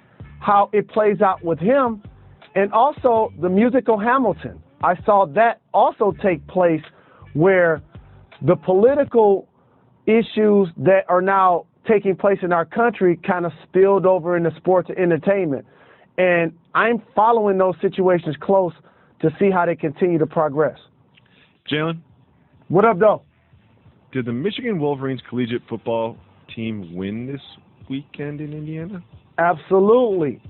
E: how it plays out with him, and also the musical Hamilton. I saw that also take place where the political issues that are now taking place in our country kind of spilled over into sports and entertainment. And I'm following those situations close to see how they continue to progress.
D: Jalen?
E: What up, though?
D: Did the Michigan Wolverines collegiate football team win this weekend in Indiana?
E: Absolutely.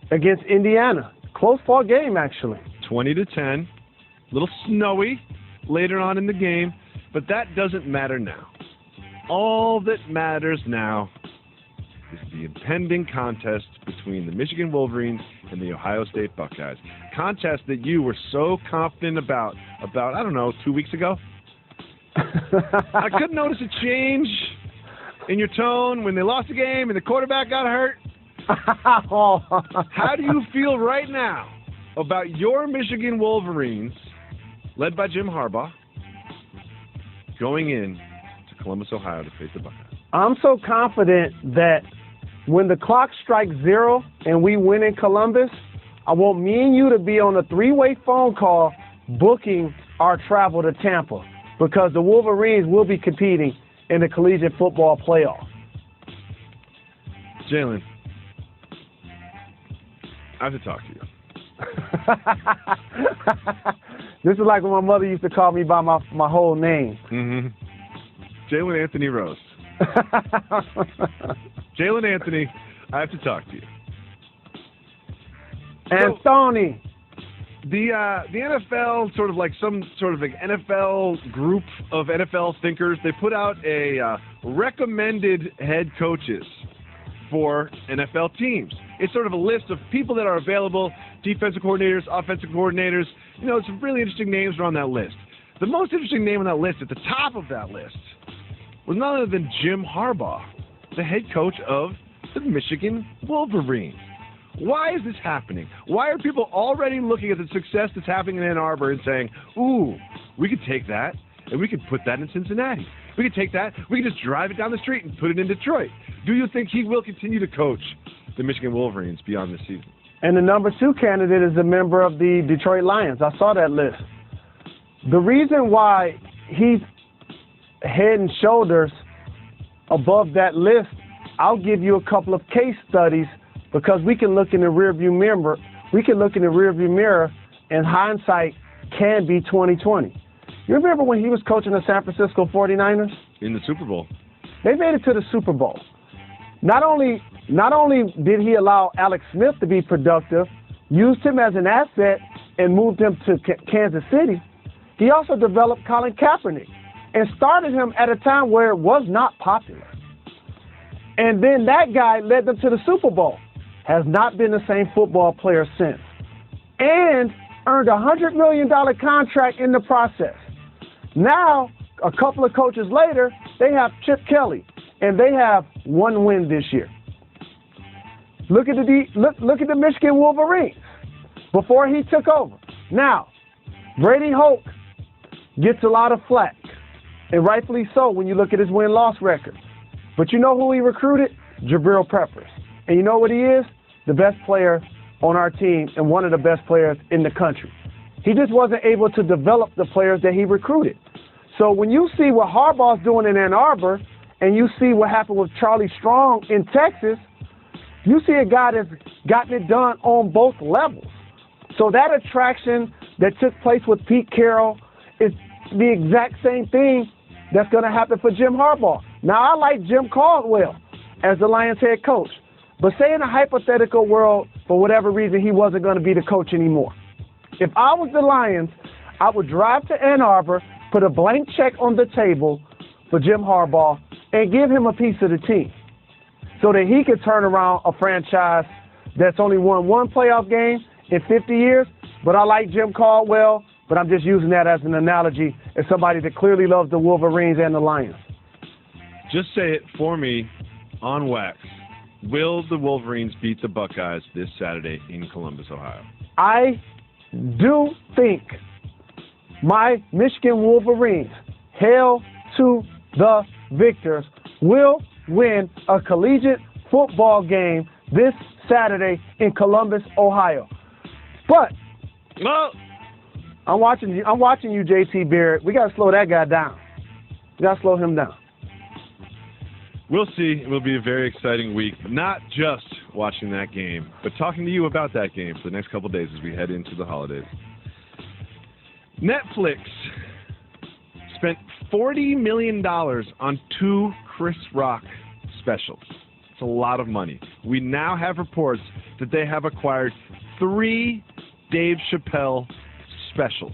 E: Against Indiana. Close fought game, actually.
D: 20-10. A little snowy later on in the game, but that doesn't matter now. All that matters now is the impending contest between the Michigan Wolverines and the Ohio State Buckeyes. Contest that you were so confident about, I don't know, 2 weeks ago? I couldn't notice a change in your tone when they lost the game and the quarterback got hurt. How do you feel right now about your Michigan Wolverines, led by Jim Harbaugh, going in to Columbus, Ohio to face the Buckeyes?
E: I'm so confident that when the clock strikes 0 and we win in Columbus, I want me and you to be on a 3-way phone call booking our travel to Tampa, because the Wolverines will be competing in the collegiate football playoff.
D: Jalen, I have to talk to you.
E: This is like when my mother used to call me by my whole name.
D: Mm-hmm. Jalen Anthony Rose. Jalen Anthony, I have to talk to you.
E: Anthony.
D: The NFL, sort of like some sort of like NFL group of NFL thinkers, they put out a recommended head coaches for NFL teams. It's sort of a list of people that are available, defensive coordinators, offensive coordinators. You know, some really interesting names are on that list. The most interesting name on that list, at the top of that list, was none other than Jim Harbaugh, the head coach of the Michigan Wolverines. Why is this happening? Why are people already looking at the success that's happening in Ann Arbor and saying, ooh, we could take that and we could put that in Cincinnati. We could take that, we could just drive it down the street and put it in Detroit. Do you think he will continue to coach the Michigan Wolverines beyond this season?
E: And the number 2 candidate is a member of the Detroit Lions. I saw that list. The reason why he's head and shoulders above that list, I'll give you a couple of case studies because we can look in the rearview mirror. We can look in the rearview mirror, and hindsight can be 20/20. You remember when he was coaching the San Francisco 49ers?
D: In the Super Bowl.
E: They made it to the Super Bowl. Not only did he allow Alex Smith to be productive, used him as an asset, and moved him to Kansas City, he also developed Colin Kaepernick and started him at a time where it was not popular. And then that guy led them to the Super Bowl. Has not been the same football player since. And earned a $100 million contract in the process. Now, a couple of coaches later, they have Chip Kelly, and they have 1 win this year. Look at the Michigan Wolverines before he took over. Now, Brady Hoke gets a lot of flack, and rightfully so when you look at his win-loss record. But you know who he recruited? Jabril Peppers. And you know what he is? The best player on our team and one of the best players in the country. He just wasn't able to develop the players that he recruited. So when you see what Harbaugh's doing in Ann Arbor and you see what happened with Charlie Strong in Texas, you see a guy that's gotten it done on both levels. So that attraction that took place with Pete Carroll is the exact same thing that's going to happen for Jim Harbaugh. Now, I like Jim Caldwell as the Lions head coach. But say in a hypothetical world, for whatever reason, he wasn't going to be the coach anymore. If I was the Lions, I would drive to Ann Arbor, put a blank check on the table for Jim Harbaugh, and give him a piece of the team so that he could turn around a franchise that's only won 1 playoff game in 50 years. But I like Jim Caldwell, but I'm just using that as an analogy as somebody that clearly loves the Wolverines and the Lions.
D: Just say it for me on wax. Will the Wolverines beat the Buckeyes this Saturday in Columbus, Ohio?
E: I do think my Michigan Wolverines, hail to the victors, will win a collegiate football game this Saturday in Columbus, Ohio. But I'm watching you, JT Barrett. We got to slow that guy down. We got to slow him down.
D: We'll see. It will be a very exciting week, not just watching that game, but talking to you about that game for the next couple of days as we head into the holidays. Netflix spent $40 million on 2 Chris Rock specials. It's a lot of money. We now have reports that they have acquired 3 Dave Chappelle specials,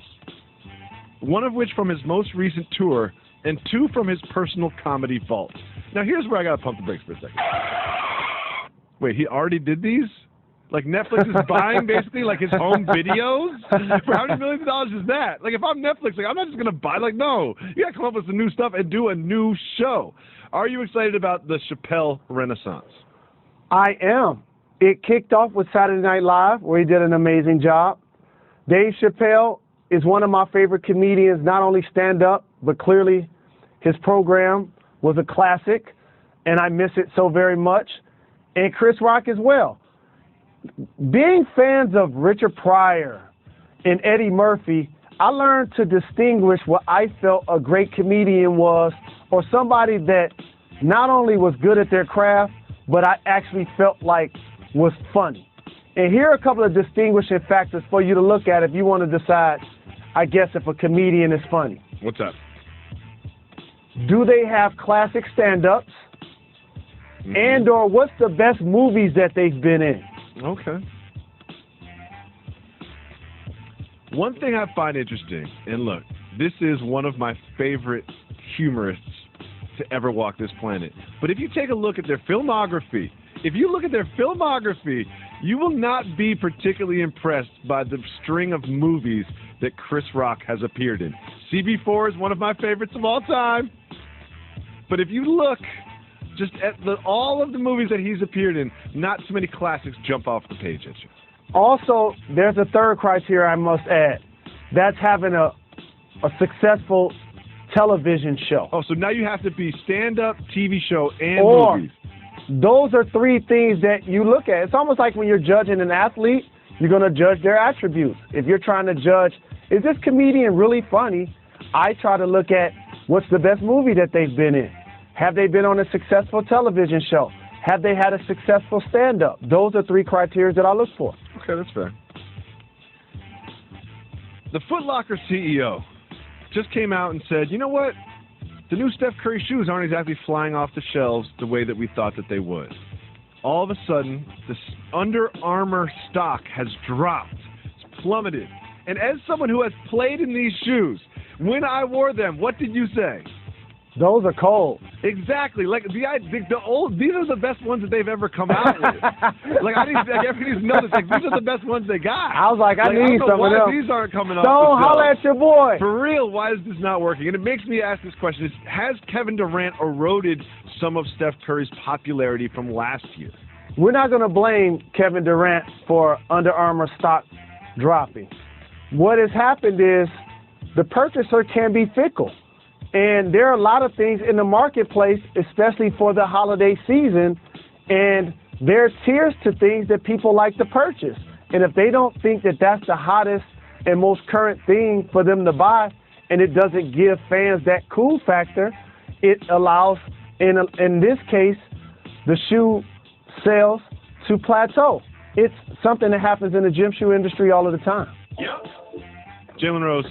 D: one of which from his most recent tour and 2 from his personal comedy vault. Now, here's where I got to pump the brakes for a second. Wait, he already did these? Like, Netflix is buying, basically, like, his home videos? For how many millions of dollars is that? Like, if I'm Netflix, like, I'm not just going to buy, like, no. You got to come up with some new stuff and do a new show. Are you excited about the Chappelle Renaissance?
E: I am. It kicked off with Saturday Night Live, where he did an amazing job. Dave Chappelle is one of my favorite comedians, not only stand-up, but clearly his program was a classic, and I miss it so very much. And Chris Rock as well. Being fans of Richard Pryor and Eddie Murphy, I learned to distinguish what I felt a great comedian was, or somebody that not only was good at their craft, but I actually felt like was funny. And here are a couple of distinguishing factors for you to look at if you want to decide, I guess, if a comedian is funny.
D: What's up?
E: Do they have classic stand-ups?
D: Mm-hmm.
E: And or what's the best movies that they've been in?
D: Okay. One thing I find interesting, and look, this is one of my favorite humorists to ever walk this planet. But if you take a look at their filmography, you will not be particularly impressed by the string of movies that Chris Rock has appeared in. CB4 is one of my favorites of all time. But if you look just at all of the movies that he's appeared in, not too many classics jump off the page at you.
E: Also, there's a third criteria I must add. That's having a successful television show.
D: Oh, so now you have to be stand-up, TV show, and movies.
E: Those are three things that you look at. It's almost like when you're judging an athlete, you're going to judge their attributes. If you're trying to judge, is this comedian really funny? I try to look at what's the best movie that they've been in. Have they been on a successful television show? Have they had a successful stand-up? Those are three criteria that I look for.
D: Okay, that's fair. The Foot Locker CEO just came out and said, you know what? The new Steph Curry shoes aren't exactly flying off the shelves the way that we thought that they would. All of a sudden, this Under Armour stock has dropped. It's plummeted. And as someone who has played in these shoes, when I wore them, what did you say?
E: Those are cold.
D: Exactly. Like these are the best ones that they've ever come out with. Everybody needs to know this. Like, these are the best ones they got.
E: I was like, I need some of them.
D: These aren't coming off.
E: Don't holler at your boy.
D: For real, why is this not working? And it makes me ask this question: has Kevin Durant eroded some of Steph Curry's popularity from last year?
E: We're not going to blame Kevin Durant for Under Armour stock dropping. What has happened is the purchaser can be fickle. And there are a lot of things in the marketplace, especially for the holiday season, and there are tiers to things that people like to purchase. And if they don't think that that's the hottest and most current thing for them to buy, and it doesn't give fans that cool factor, it allows, in this case, the shoe sales to plateau. It's something that happens in the gym shoe industry all of the time.
D: Yep. Jalen Rose.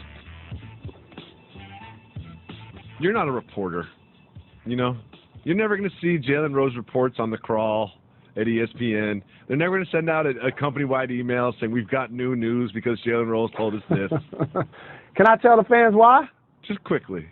D: You're not a reporter, you know? You're never going to see Jalen Rose reports on the crawl at ESPN. They're never going to send out a company-wide email saying, we've got new news because Jalen Rose told us this.
E: Can I tell the fans why?
D: Just quickly.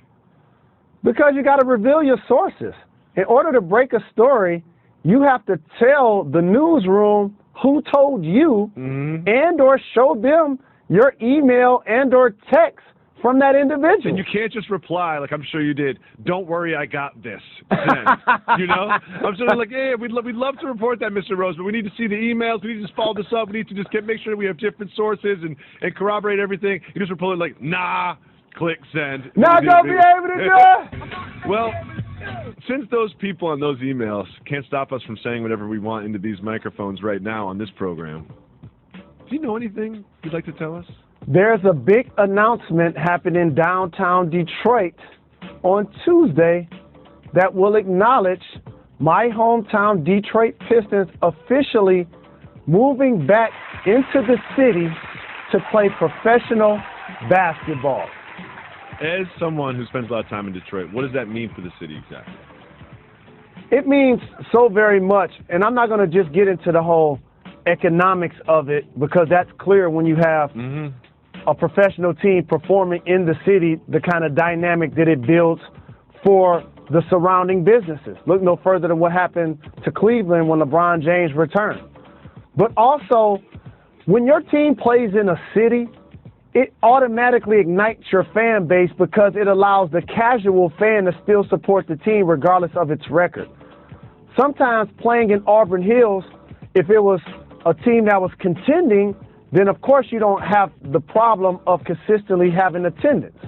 E: Because you got to reveal your sources. In order to break a story, you have to tell the newsroom who told you and or show them your email and or text from that individual.
D: And you can't just reply, like I'm sure you did, don't worry, I got this. You know? I'm sort of like, yeah, we'd love to report that, Mr. Rose, but we need to see the emails. We need to just follow this up. We need to just make sure that we have different sources and corroborate everything. You just reply like, nah, click send.
E: Not going to be able to do it.
D: Well, since those people on those emails can't stop us from saying whatever we want into these microphones right now on this program, do you know anything you'd like to tell us?
E: There's a big announcement happening downtown Detroit on Tuesday that will acknowledge my hometown Detroit Pistons officially moving back into the city to play professional basketball.
D: As someone who spends a lot of time in Detroit, what does that mean for the city exactly?
E: It means so very much, and I'm not going to just get into the whole economics of it because that's clear when you have a professional team performing in the city, the kind of dynamic that it builds for the surrounding businesses. Look no further than what happened to Cleveland when LeBron James returned. But also, when your team plays in a city, it automatically ignites your fan base because it allows the casual fan to still support the team regardless of its record. Sometimes playing in Auburn Hills, if it was a team that was contending, then of course you don't have the problem of consistently having attendance.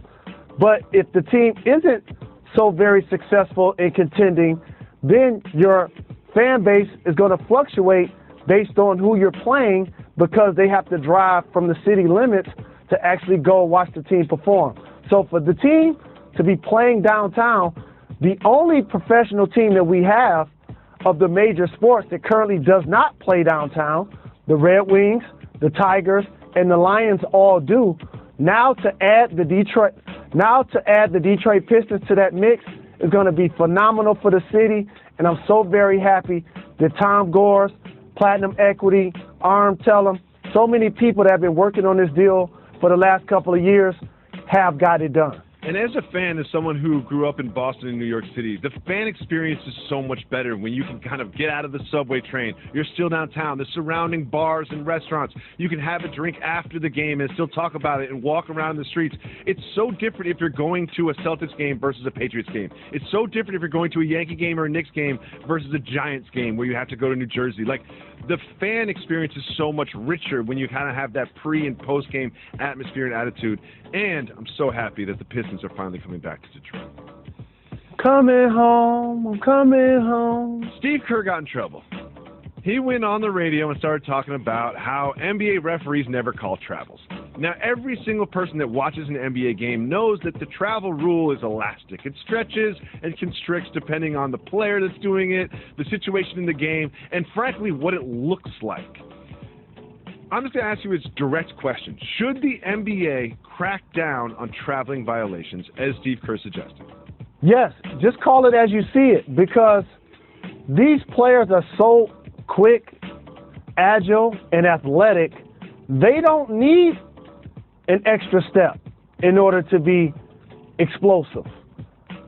E: But if the team isn't so very successful in contending, then your fan base is going to fluctuate based on who you're playing because they have to drive from the city limits to actually go watch the team perform. So for the team to be playing downtown, the only professional team that we have of the major sports that currently does not play downtown, the Red Wings, the Tigers, and the Lions all do. Now to add the Detroit Pistons to that mix is going to be phenomenal for the city, and I'm so very happy that Tom Gores, Platinum Equity, Arm Tellem, so many people that have been working on this deal for the last couple of years have got it done.
D: And as a fan, as someone who grew up in Boston and New York City, the fan experience is so much better when you can kind of get out of the subway train. You're still downtown. The surrounding bars and restaurants. You can have a drink after the game and still talk about it and walk around the streets. It's so different if you're going to a Celtics game versus a Patriots game. It's so different if you're going to a Yankee game or a Knicks game versus a Giants game where you have to go to New Jersey. Like, the fan experience is so much richer when you kind of have that pre- and post-game atmosphere and attitude. And I'm so happy that the Pistons are finally coming back to Detroit.
E: Coming home, I'm coming home.
D: Steve Kerr got in trouble. He went on the radio and started talking about how NBA referees never call travels. Now, every single person that watches an NBA game knows that the travel rule is elastic. It stretches and constricts depending on the player that's doing it, the situation in the game, and frankly, what it looks like. I'm just going to ask you a direct question. Should the NBA crack down on traveling violations, as Steve Kerr suggested?
E: Yes, just call it as you see it, because these players are so quick, agile, and athletic, they don't need an extra step in order to be explosive.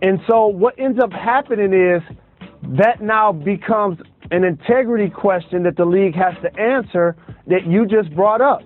E: And so what ends up happening is that now becomes an integrity question that the league has to answer that you just brought up.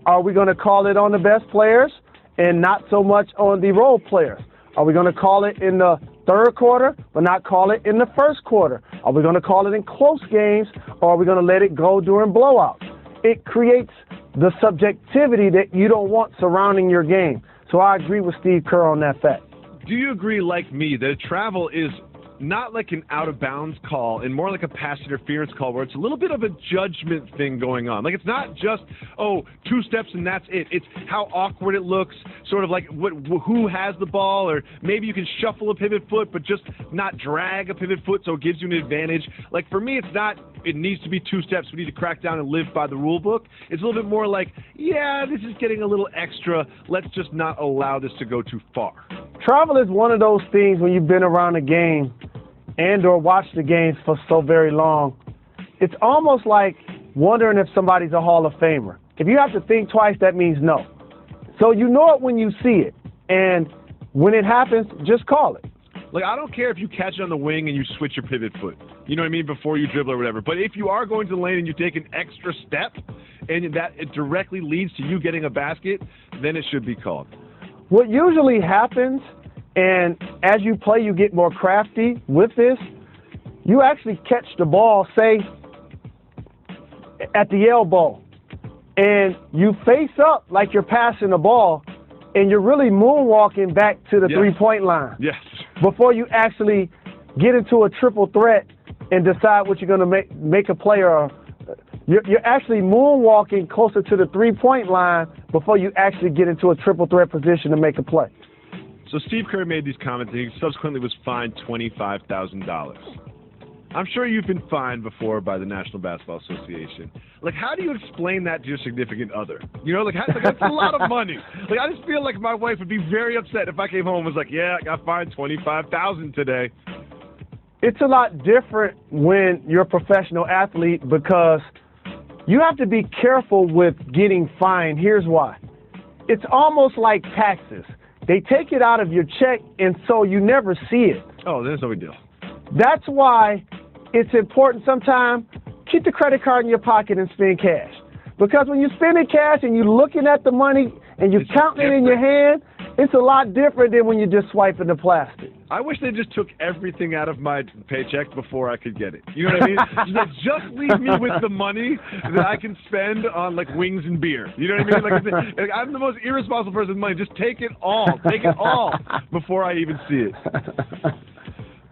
E: Are we going to call it on the best players and not so much on the role players? Are we going to call it in the third quarter but not call it in the first quarter? Are we going to call it in close games, or are we going to let it go during blowouts? It creates the subjectivity that you don't want surrounding your game. So I agree with Steve Kerr on that fact.
D: Do you agree, like me, that travel is not like an out-of-bounds call and more like a pass interference call where it's a little bit of a judgment thing going on? Like, it's not just, 2 steps and that's it. It's how awkward it looks, sort of like who has the ball, or maybe you can shuffle a pivot foot but just not drag a pivot foot so it gives you an advantage. Like, for me, it's not, it needs to be 2 steps. We need to crack down and live by the rule book. It's a little bit more like, yeah, this is getting a little extra. Let's just not allow this to go too far.
E: Travel is one of those things when you've been around a game and or watched the games for so very long. It's almost like wondering if somebody's a Hall of Famer. If you have to think twice, that means no. So you know it when you see it. And when it happens, just call it.
D: Like, I don't care if you catch it on the wing and you switch your pivot foot, you know what I mean, before you dribble or whatever. But if you are going to the lane and you take an extra step and that it directly leads to you getting a basket, then it should be called.
E: What usually happens, and as you play, you get more crafty with this, you actually catch the ball, say, at the elbow, and you face up like you're passing the ball, and you're really moonwalking back to the three-point line.
D: Yes.
E: Before you actually get into a triple threat and decide what you're going to make a play, or you're actually moonwalking closer to the three-point line before you actually get into a triple threat position to make a play.
D: So Steve Kerr made these comments, and he subsequently was fined $25,000. I'm sure you've been fined before by the National Basketball Association. Like, how do you explain that to your significant other? You know, like that's a lot of money. Like, I just feel like my wife would be very upset if I came home and was like, yeah, I got fined $25,000 today.
E: It's a lot different when you're a professional athlete because you have to be careful with getting fined. Here's why. It's almost like taxes. They take it out of your check, and so you never see it.
D: Oh, then it's no big deal.
E: That's why it's important sometimes keep the credit card in your pocket and spend cash. Because when you're spending cash and you're looking at the money and you're counting it in your hand, it's a lot different than when you're just swiping the plastic.
D: I wish they just took everything out of my paycheck before I could get it. You know what I mean? Just leave me with the money that I can spend on, like, wings and beer. You know what I mean? Like, I'm the most irresponsible person with money. Just take it all. Take it all before I even see it.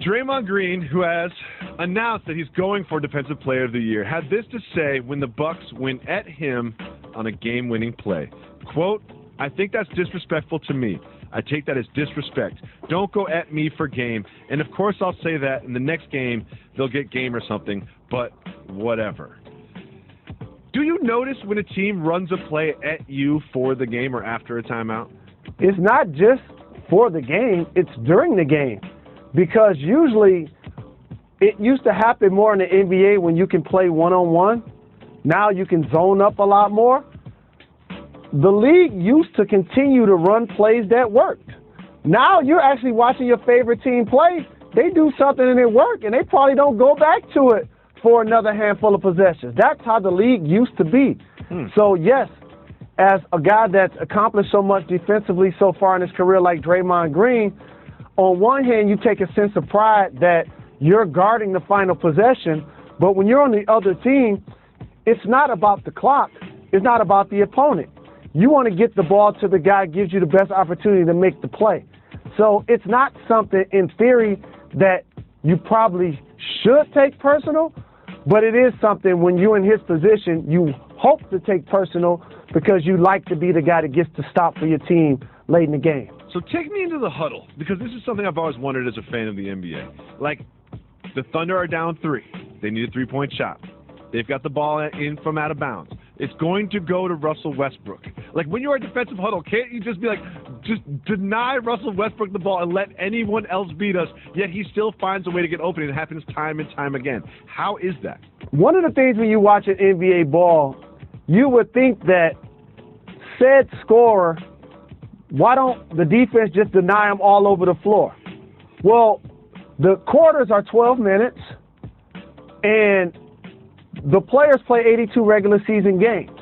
D: Draymond Green, who has announced that he's going for Defensive Player of the Year, had this to say when the Bucks went at him on a game-winning play. Quote, I think that's disrespectful to me. I take that as disrespect. Don't go at me for game. And, of course, I'll say that in the next game they'll get game or something, but whatever. Do you notice when a team runs a play at you for the game or after a timeout?
E: It's not just for the game, it's during the game. Because usually it used to happen more in the NBA when you can play one-on-one. Now you can zone up a lot more. The league used to continue to run plays that worked. Now you're actually watching your favorite team play. They do something and it worked, and they probably don't go back to it for another handful of possessions. That's how the league used to be. So, yes, as a guy that's accomplished so much defensively so far in his career like Draymond Green, on one hand, you take a sense of pride that you're guarding the final possession, but when you're on the other team, it's not about the clock. It's not about the opponent. You want to get the ball to the guy who gives you the best opportunity to make the play. So it's not something, in theory, that you probably should take personal, but it is something when you're in his position, you hope to take personal because you like to be the guy that gets to stop for your team late in the game.
D: So take me into the huddle, because this is something I've always wondered as a fan of the NBA. Like, the Thunder are down 3. They need a 3-point shot. They've got the ball in from out of bounds. It's going to go to Russell Westbrook. Like, when you're a defensive huddle, can't you just be like, just deny Russell Westbrook the ball and let anyone else beat us, yet he still finds a way to get open, and it happens time and time again. How is that? One
E: of the things when you watch an NBA ball, you would think that said scorer, why don't the defense just deny him all over the floor? Well, the quarters are 12 minutes, and the players play 82 regular season games.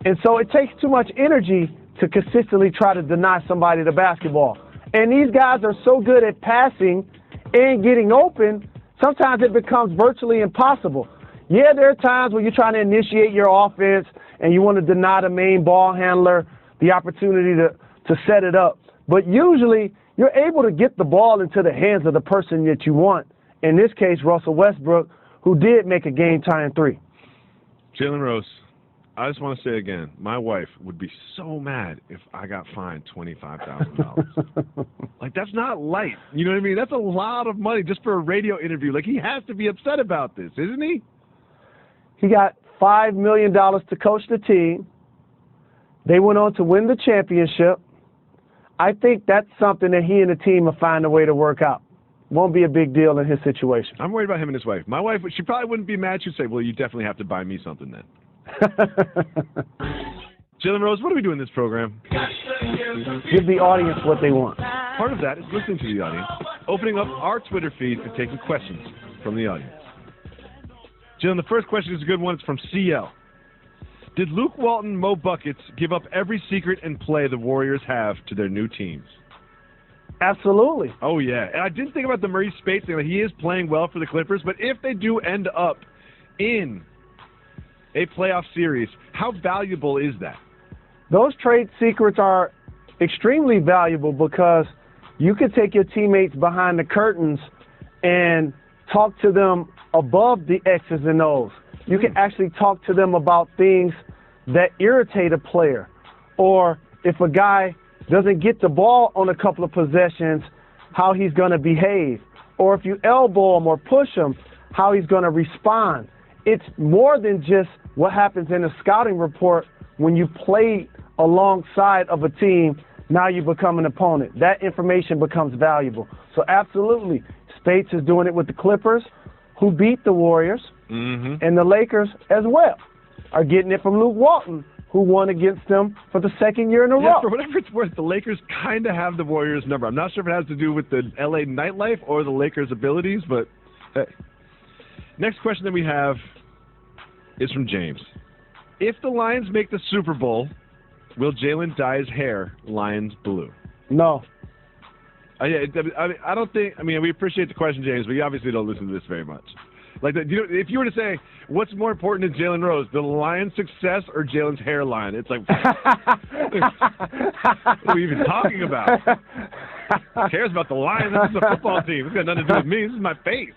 E: And so it takes too much energy to consistently try to deny somebody the basketball. And these guys are so good at passing and getting open, sometimes it becomes virtually impossible. Yeah, there are times when you're trying to initiate your offense and you want to deny the main ball handler the opportunity to set it up. But usually you're able to get the ball into the hands of the person that you want. In this case, Russell Westbrook, who did make a game-tying 3.
D: Jalen Rose, I just want to say again, my wife would be so mad if I got fined $25,000. Like, that's not light. You know what I mean? That's a lot of money just for a radio interview. Like, he has to be upset about this, isn't he?
E: He got $5 million to coach the team. They went on to win the championship. I think that's something that he and the team will find a way to work out. Won't be a big deal in his situation.
D: I'm worried about him and his wife. My wife, she probably wouldn't be mad. She'd say, well, you definitely have to buy me something then. Jalen Rose, what do we do in this program?
E: Give the audience what they want.
D: Part of that is listening to the audience, opening up our Twitter feed and taking questions from the audience. Jalen, the first question is a good one. It's from CL. Did Luke Walton, Mo Buckets give up every secret and play the Warriors have to their new teams?
E: Absolutely.
D: Oh, yeah. And I didn't think about the Maurice Spates thing. Like, he is playing well for the Clippers, but if they do end up in a playoff series, how valuable is that?
E: Those trade secrets are extremely valuable because you can take your teammates behind the curtains and talk to them above the X's and O's. You can actually talk to them about things that irritate a player, or if a guy doesn't get the ball on a couple of possessions, how he's going to behave, or if you elbow him or push him, how he's going to respond. It's more than just what happens in a scouting report when you play alongside of a team. Now you become an opponent. That information becomes valuable. So absolutely, Spates is doing it with the Clippers, who beat the Warriors, and the Lakers as well are getting it from Luke Walton, who won against them for the second year in a row.
D: For whatever it's worth, the Lakers kind of have the Warriors' number. I'm not sure if it has to do with the L.A. nightlife or the Lakers' abilities, but hey. Next question that we have is from James. If the Lions make the Super Bowl, will Jalen dye his hair Lions blue?
E: No.
D: I don't think. I mean, we appreciate the question, James, but you obviously don't listen to this very much. Like, if you were to say, what's more important to Jalen Rose, the Lions' success or Jalen's hairline? It's like, what are we even talking about? Who cares about the Lions? This is a football team. It's got nothing to do with me. This is my face.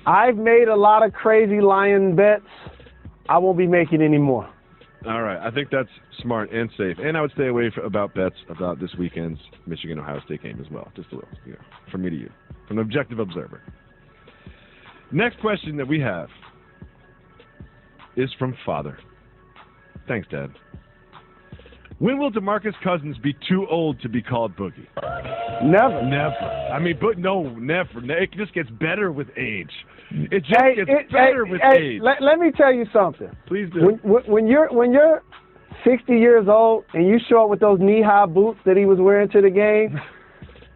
E: I've made a lot of crazy Lion bets. I won't be making any more.
D: All right. I think that's smart and safe. And I would stay away about bets about this weekend's Michigan-Ohio State game as well. Just a little, from me to you, from an objective observer. Next question that we have is from Father. Thanks, Dad. When will DeMarcus Cousins be too old to be called Boogie?
E: Never.
D: Never. I mean, but no, never. It just gets better with age. It just gets better with age.
E: Let me tell you something.
D: Please do.
E: When you're 60 years old and you show up with those knee-high boots that he was wearing to the game,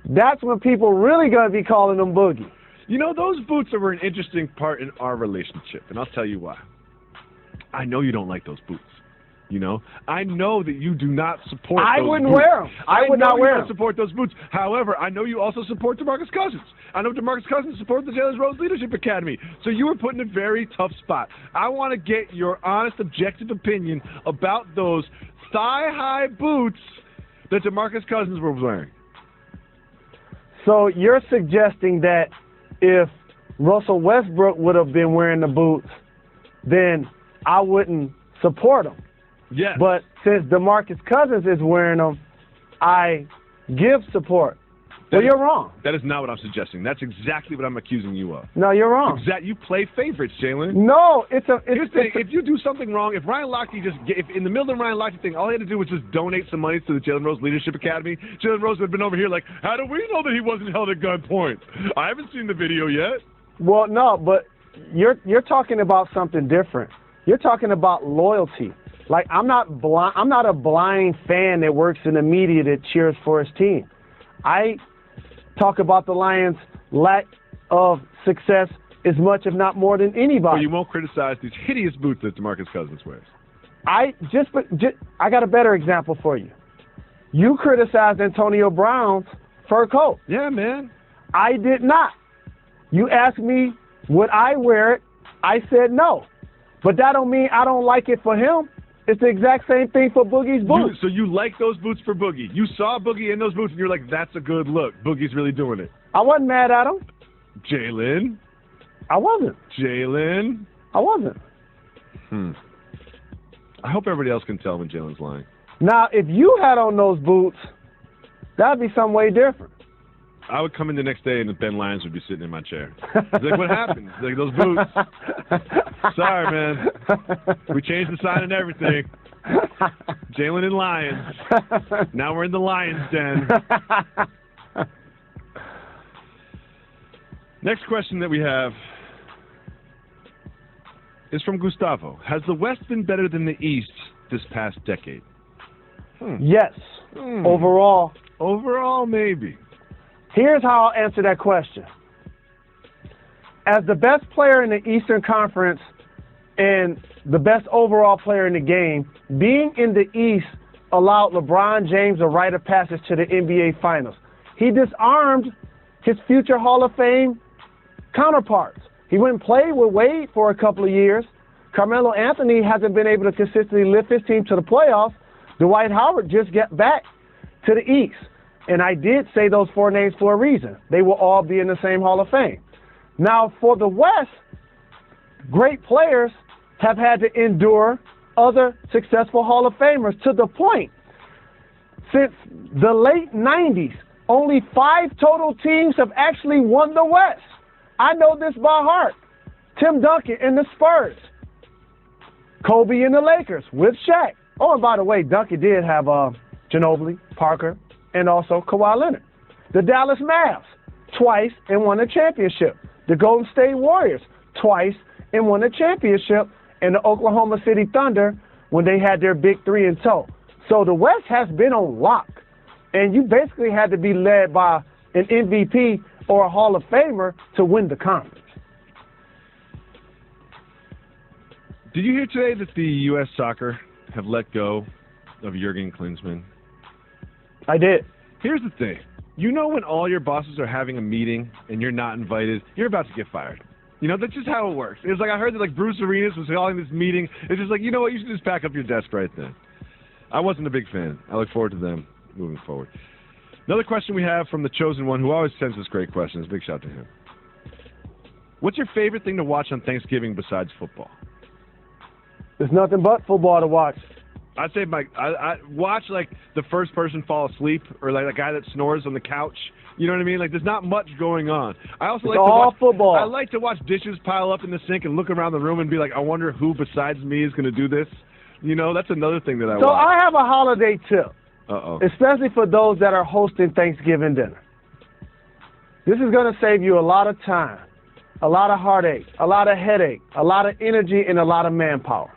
E: that's when people really going to be calling him Boogie.
D: You know, those boots were an interesting part in our relationship, and I'll tell you why. I know you don't like those boots. You know, I know that you do not support those boots. I wouldn't wear them. I would not wear them. Support those boots. However, I know you also support DeMarcus Cousins. I know DeMarcus Cousins supports the Jalen Rose Leadership Academy. So you were put in a very tough spot. I want to get your honest, objective opinion about those thigh-high boots that DeMarcus Cousins was wearing.
E: So you're suggesting that if Russell Westbrook would have been wearing the boots, then I wouldn't support him.
D: Yes.
E: But since DeMarcus Cousins is wearing them, I give support. Well, you're wrong.
D: That is not what I'm suggesting. That's exactly what I'm accusing you of.
E: No, you're wrong.
D: You play favorites, Jalen.
E: No,
D: if you do something wrong, if Ryan Lochte if in the middle of the Ryan Lochte thing, all he had to do was just donate some money to the Jalen Rose Leadership Academy, Jalen Rose would have been over here like, how do we know that he wasn't held at gunpoint? I haven't seen the video yet.
E: Well, no, but you're talking about something different. You're talking about loyalty. Like, I'm not a blind fan that works in the media that cheers for his team. I talk about the Lions' lack of success as much, if not more, than anybody.
D: Well, you won't criticize these hideous boots that DeMarcus Cousins wears.
E: I got a better example for you. You criticized Antonio Brown's fur coat.
D: Yeah, man.
E: I did not. You asked me, would I wear it? I said no. But that don't mean I don't like it for him. It's the exact same thing for Boogie's boots.
D: So you like those boots for Boogie. You saw Boogie in those boots, and you're like, that's a good look. Boogie's really doing it.
E: I wasn't mad at him.
D: Jalen?
E: I wasn't.
D: Jalen?
E: I wasn't.
D: I hope everybody else can tell when Jalen's lying.
E: Now, if you had on those boots, that would be some way different.
D: I would come in the next day and Ben Lyons would be sitting in my chair. He's like, what happened? He's like, those boots. Sorry, man. We changed the sign and everything. Jalen and Lions. Now we're in the Lions den. Next question that we have is from Gustavo. Has the West been better than the East this past decade?
E: Yes. Overall.
D: Overall, maybe.
E: Here's how I'll answer that question. As the best player in the Eastern Conference and the best overall player in the game, being in the East allowed LeBron James a rite of passage to the NBA Finals. He disarmed his future Hall of Fame counterparts. He went and played with Wade for a couple of years. Carmelo Anthony hasn't been able to consistently lift his team to the playoffs. Dwight Howard just got back to the East. And I did say those four names for a reason. They will all be in the same Hall of Fame. Now, for the West, great players have had to endure other successful Hall of Famers to the point, since the late 90s, only 5 total teams have actually won the West. I know this by heart. Tim Duncan in the Spurs. Kobe in the Lakers with Shaq. Oh, and by the way, Duncan did have Ginobili, Parker, and also Kawhi Leonard. The Dallas Mavs, twice and won a championship. The Golden State Warriors, twice and won a championship. And the Oklahoma City Thunder when they had their big 3 in tow. So the West has been on lock. And you basically had to be led by an MVP or a Hall of Famer to win the conference.
D: Did you hear today that the U.S. Soccer have let go of Jurgen Klinsmann?
E: I did.
D: Here's the thing. You know when all your bosses are having a meeting and you're not invited, you're about to get fired. You know, that's just how it works. It's like I heard that like Bruce Arenas was calling this meeting. It's just like, you know what, you should just pack up your desk right then. I wasn't a big fan. I look forward to them moving forward. Another question we have from the Chosen One, who always sends us great questions. Big shout to him. What's your favorite thing to watch on Thanksgiving besides football?
E: There's nothing but football to watch.
D: I'd say I watch like the first person fall asleep or like the guy that snores on the couch. You know what I mean? Like there's not much going on. I also like to watch
E: football.
D: I like to watch dishes pile up in the sink and look around the room and be like, I wonder who besides me is going to do this. You know, that's another thing that I watch.
E: So I have a holiday tip.
D: Uh-oh.
E: Especially for those that are hosting Thanksgiving dinner. This is going to save you a lot of time, a lot of heartache, a lot of headache, a lot of energy, and a lot of manpower.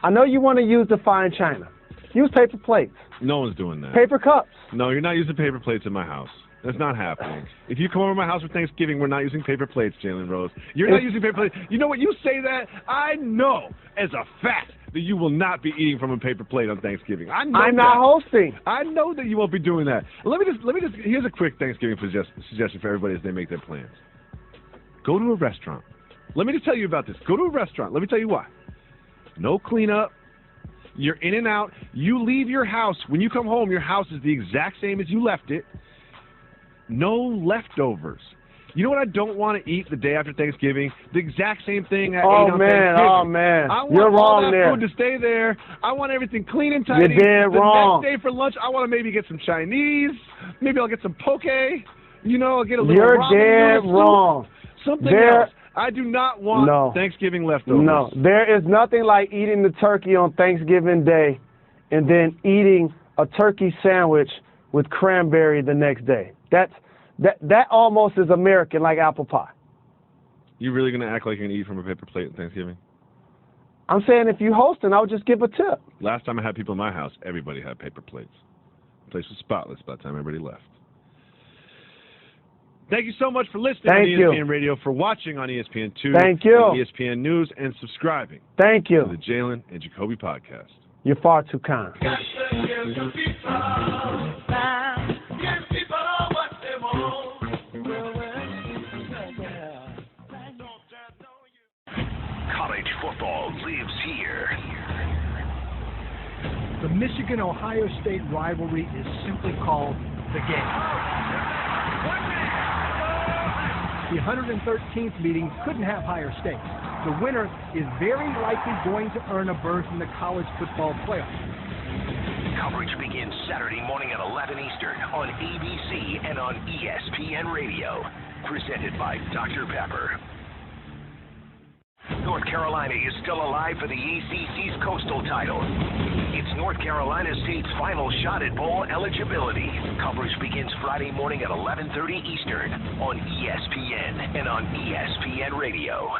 E: I know you want to use the fine china. Use paper plates.
D: No one's doing that.
E: Paper cups.
D: No, you're not using paper plates in my house. That's not happening. If you come over to my house for Thanksgiving, we're not using paper plates, Jalen Rose. You're not using paper plates. You know what? You say that, I know as a fact that you will not be eating from a paper plate on Thanksgiving. I know
E: I'm not hosting.
D: I know that you won't be doing that. Let me just. Here's a quick Thanksgiving suggestion for everybody as they make their plans. Go to a restaurant. Let me just tell you about this. Go to a restaurant. Let me tell you why. No cleanup. You're in and out. You leave your house. When you come home, your house is the exact same as you left it. No leftovers. You know what I don't want to eat the day after Thanksgiving? The exact same thing I ate on Thanksgiving.
E: Oh, man.
D: I want
E: You're
D: all
E: wrong
D: that
E: there.
D: food to stay there. I want everything clean and tidy.
E: You're dead wrong.
D: The next day for lunch, I want to maybe get some Chinese. Maybe I'll get some poke. You know, I'll get a little
E: You're
D: ramen
E: dead
D: noodle
E: wrong.
D: soup. Something else. I do not want Thanksgiving leftovers.
E: No, there is nothing like eating the turkey on Thanksgiving Day and then eating a turkey sandwich with cranberry the next day. That almost is American, like apple pie.
D: You really going to act like you're going to eat from a paper plate on Thanksgiving?
E: I'm saying if you're hosting, I would just give a tip.
D: Last time I had people in my house, everybody had paper plates. The place was spotless by the time everybody left. Thank you so much for listening on ESPN Radio, for watching on ESPN2.
E: Thank you.
D: ESPN News, and subscribing.
E: Thank you.
D: To the Jalen and Jacoby podcast.
E: You're far too kind.
F: College football lives here.
G: The Michigan-Ohio State rivalry is simply called the game. The 113th meeting couldn't have higher stakes. The winner is very likely going to earn a berth in the college football playoff.
F: Coverage begins Saturday morning at 11 Eastern on ABC and on ESPN Radio. Presented by Dr. Pepper. North Carolina is still alive for the ACC's Coastal title. It's North Carolina State's final shot at bowl eligibility. Coverage begins Friday morning at 11:30 Eastern on ESPN and on ESPN Radio.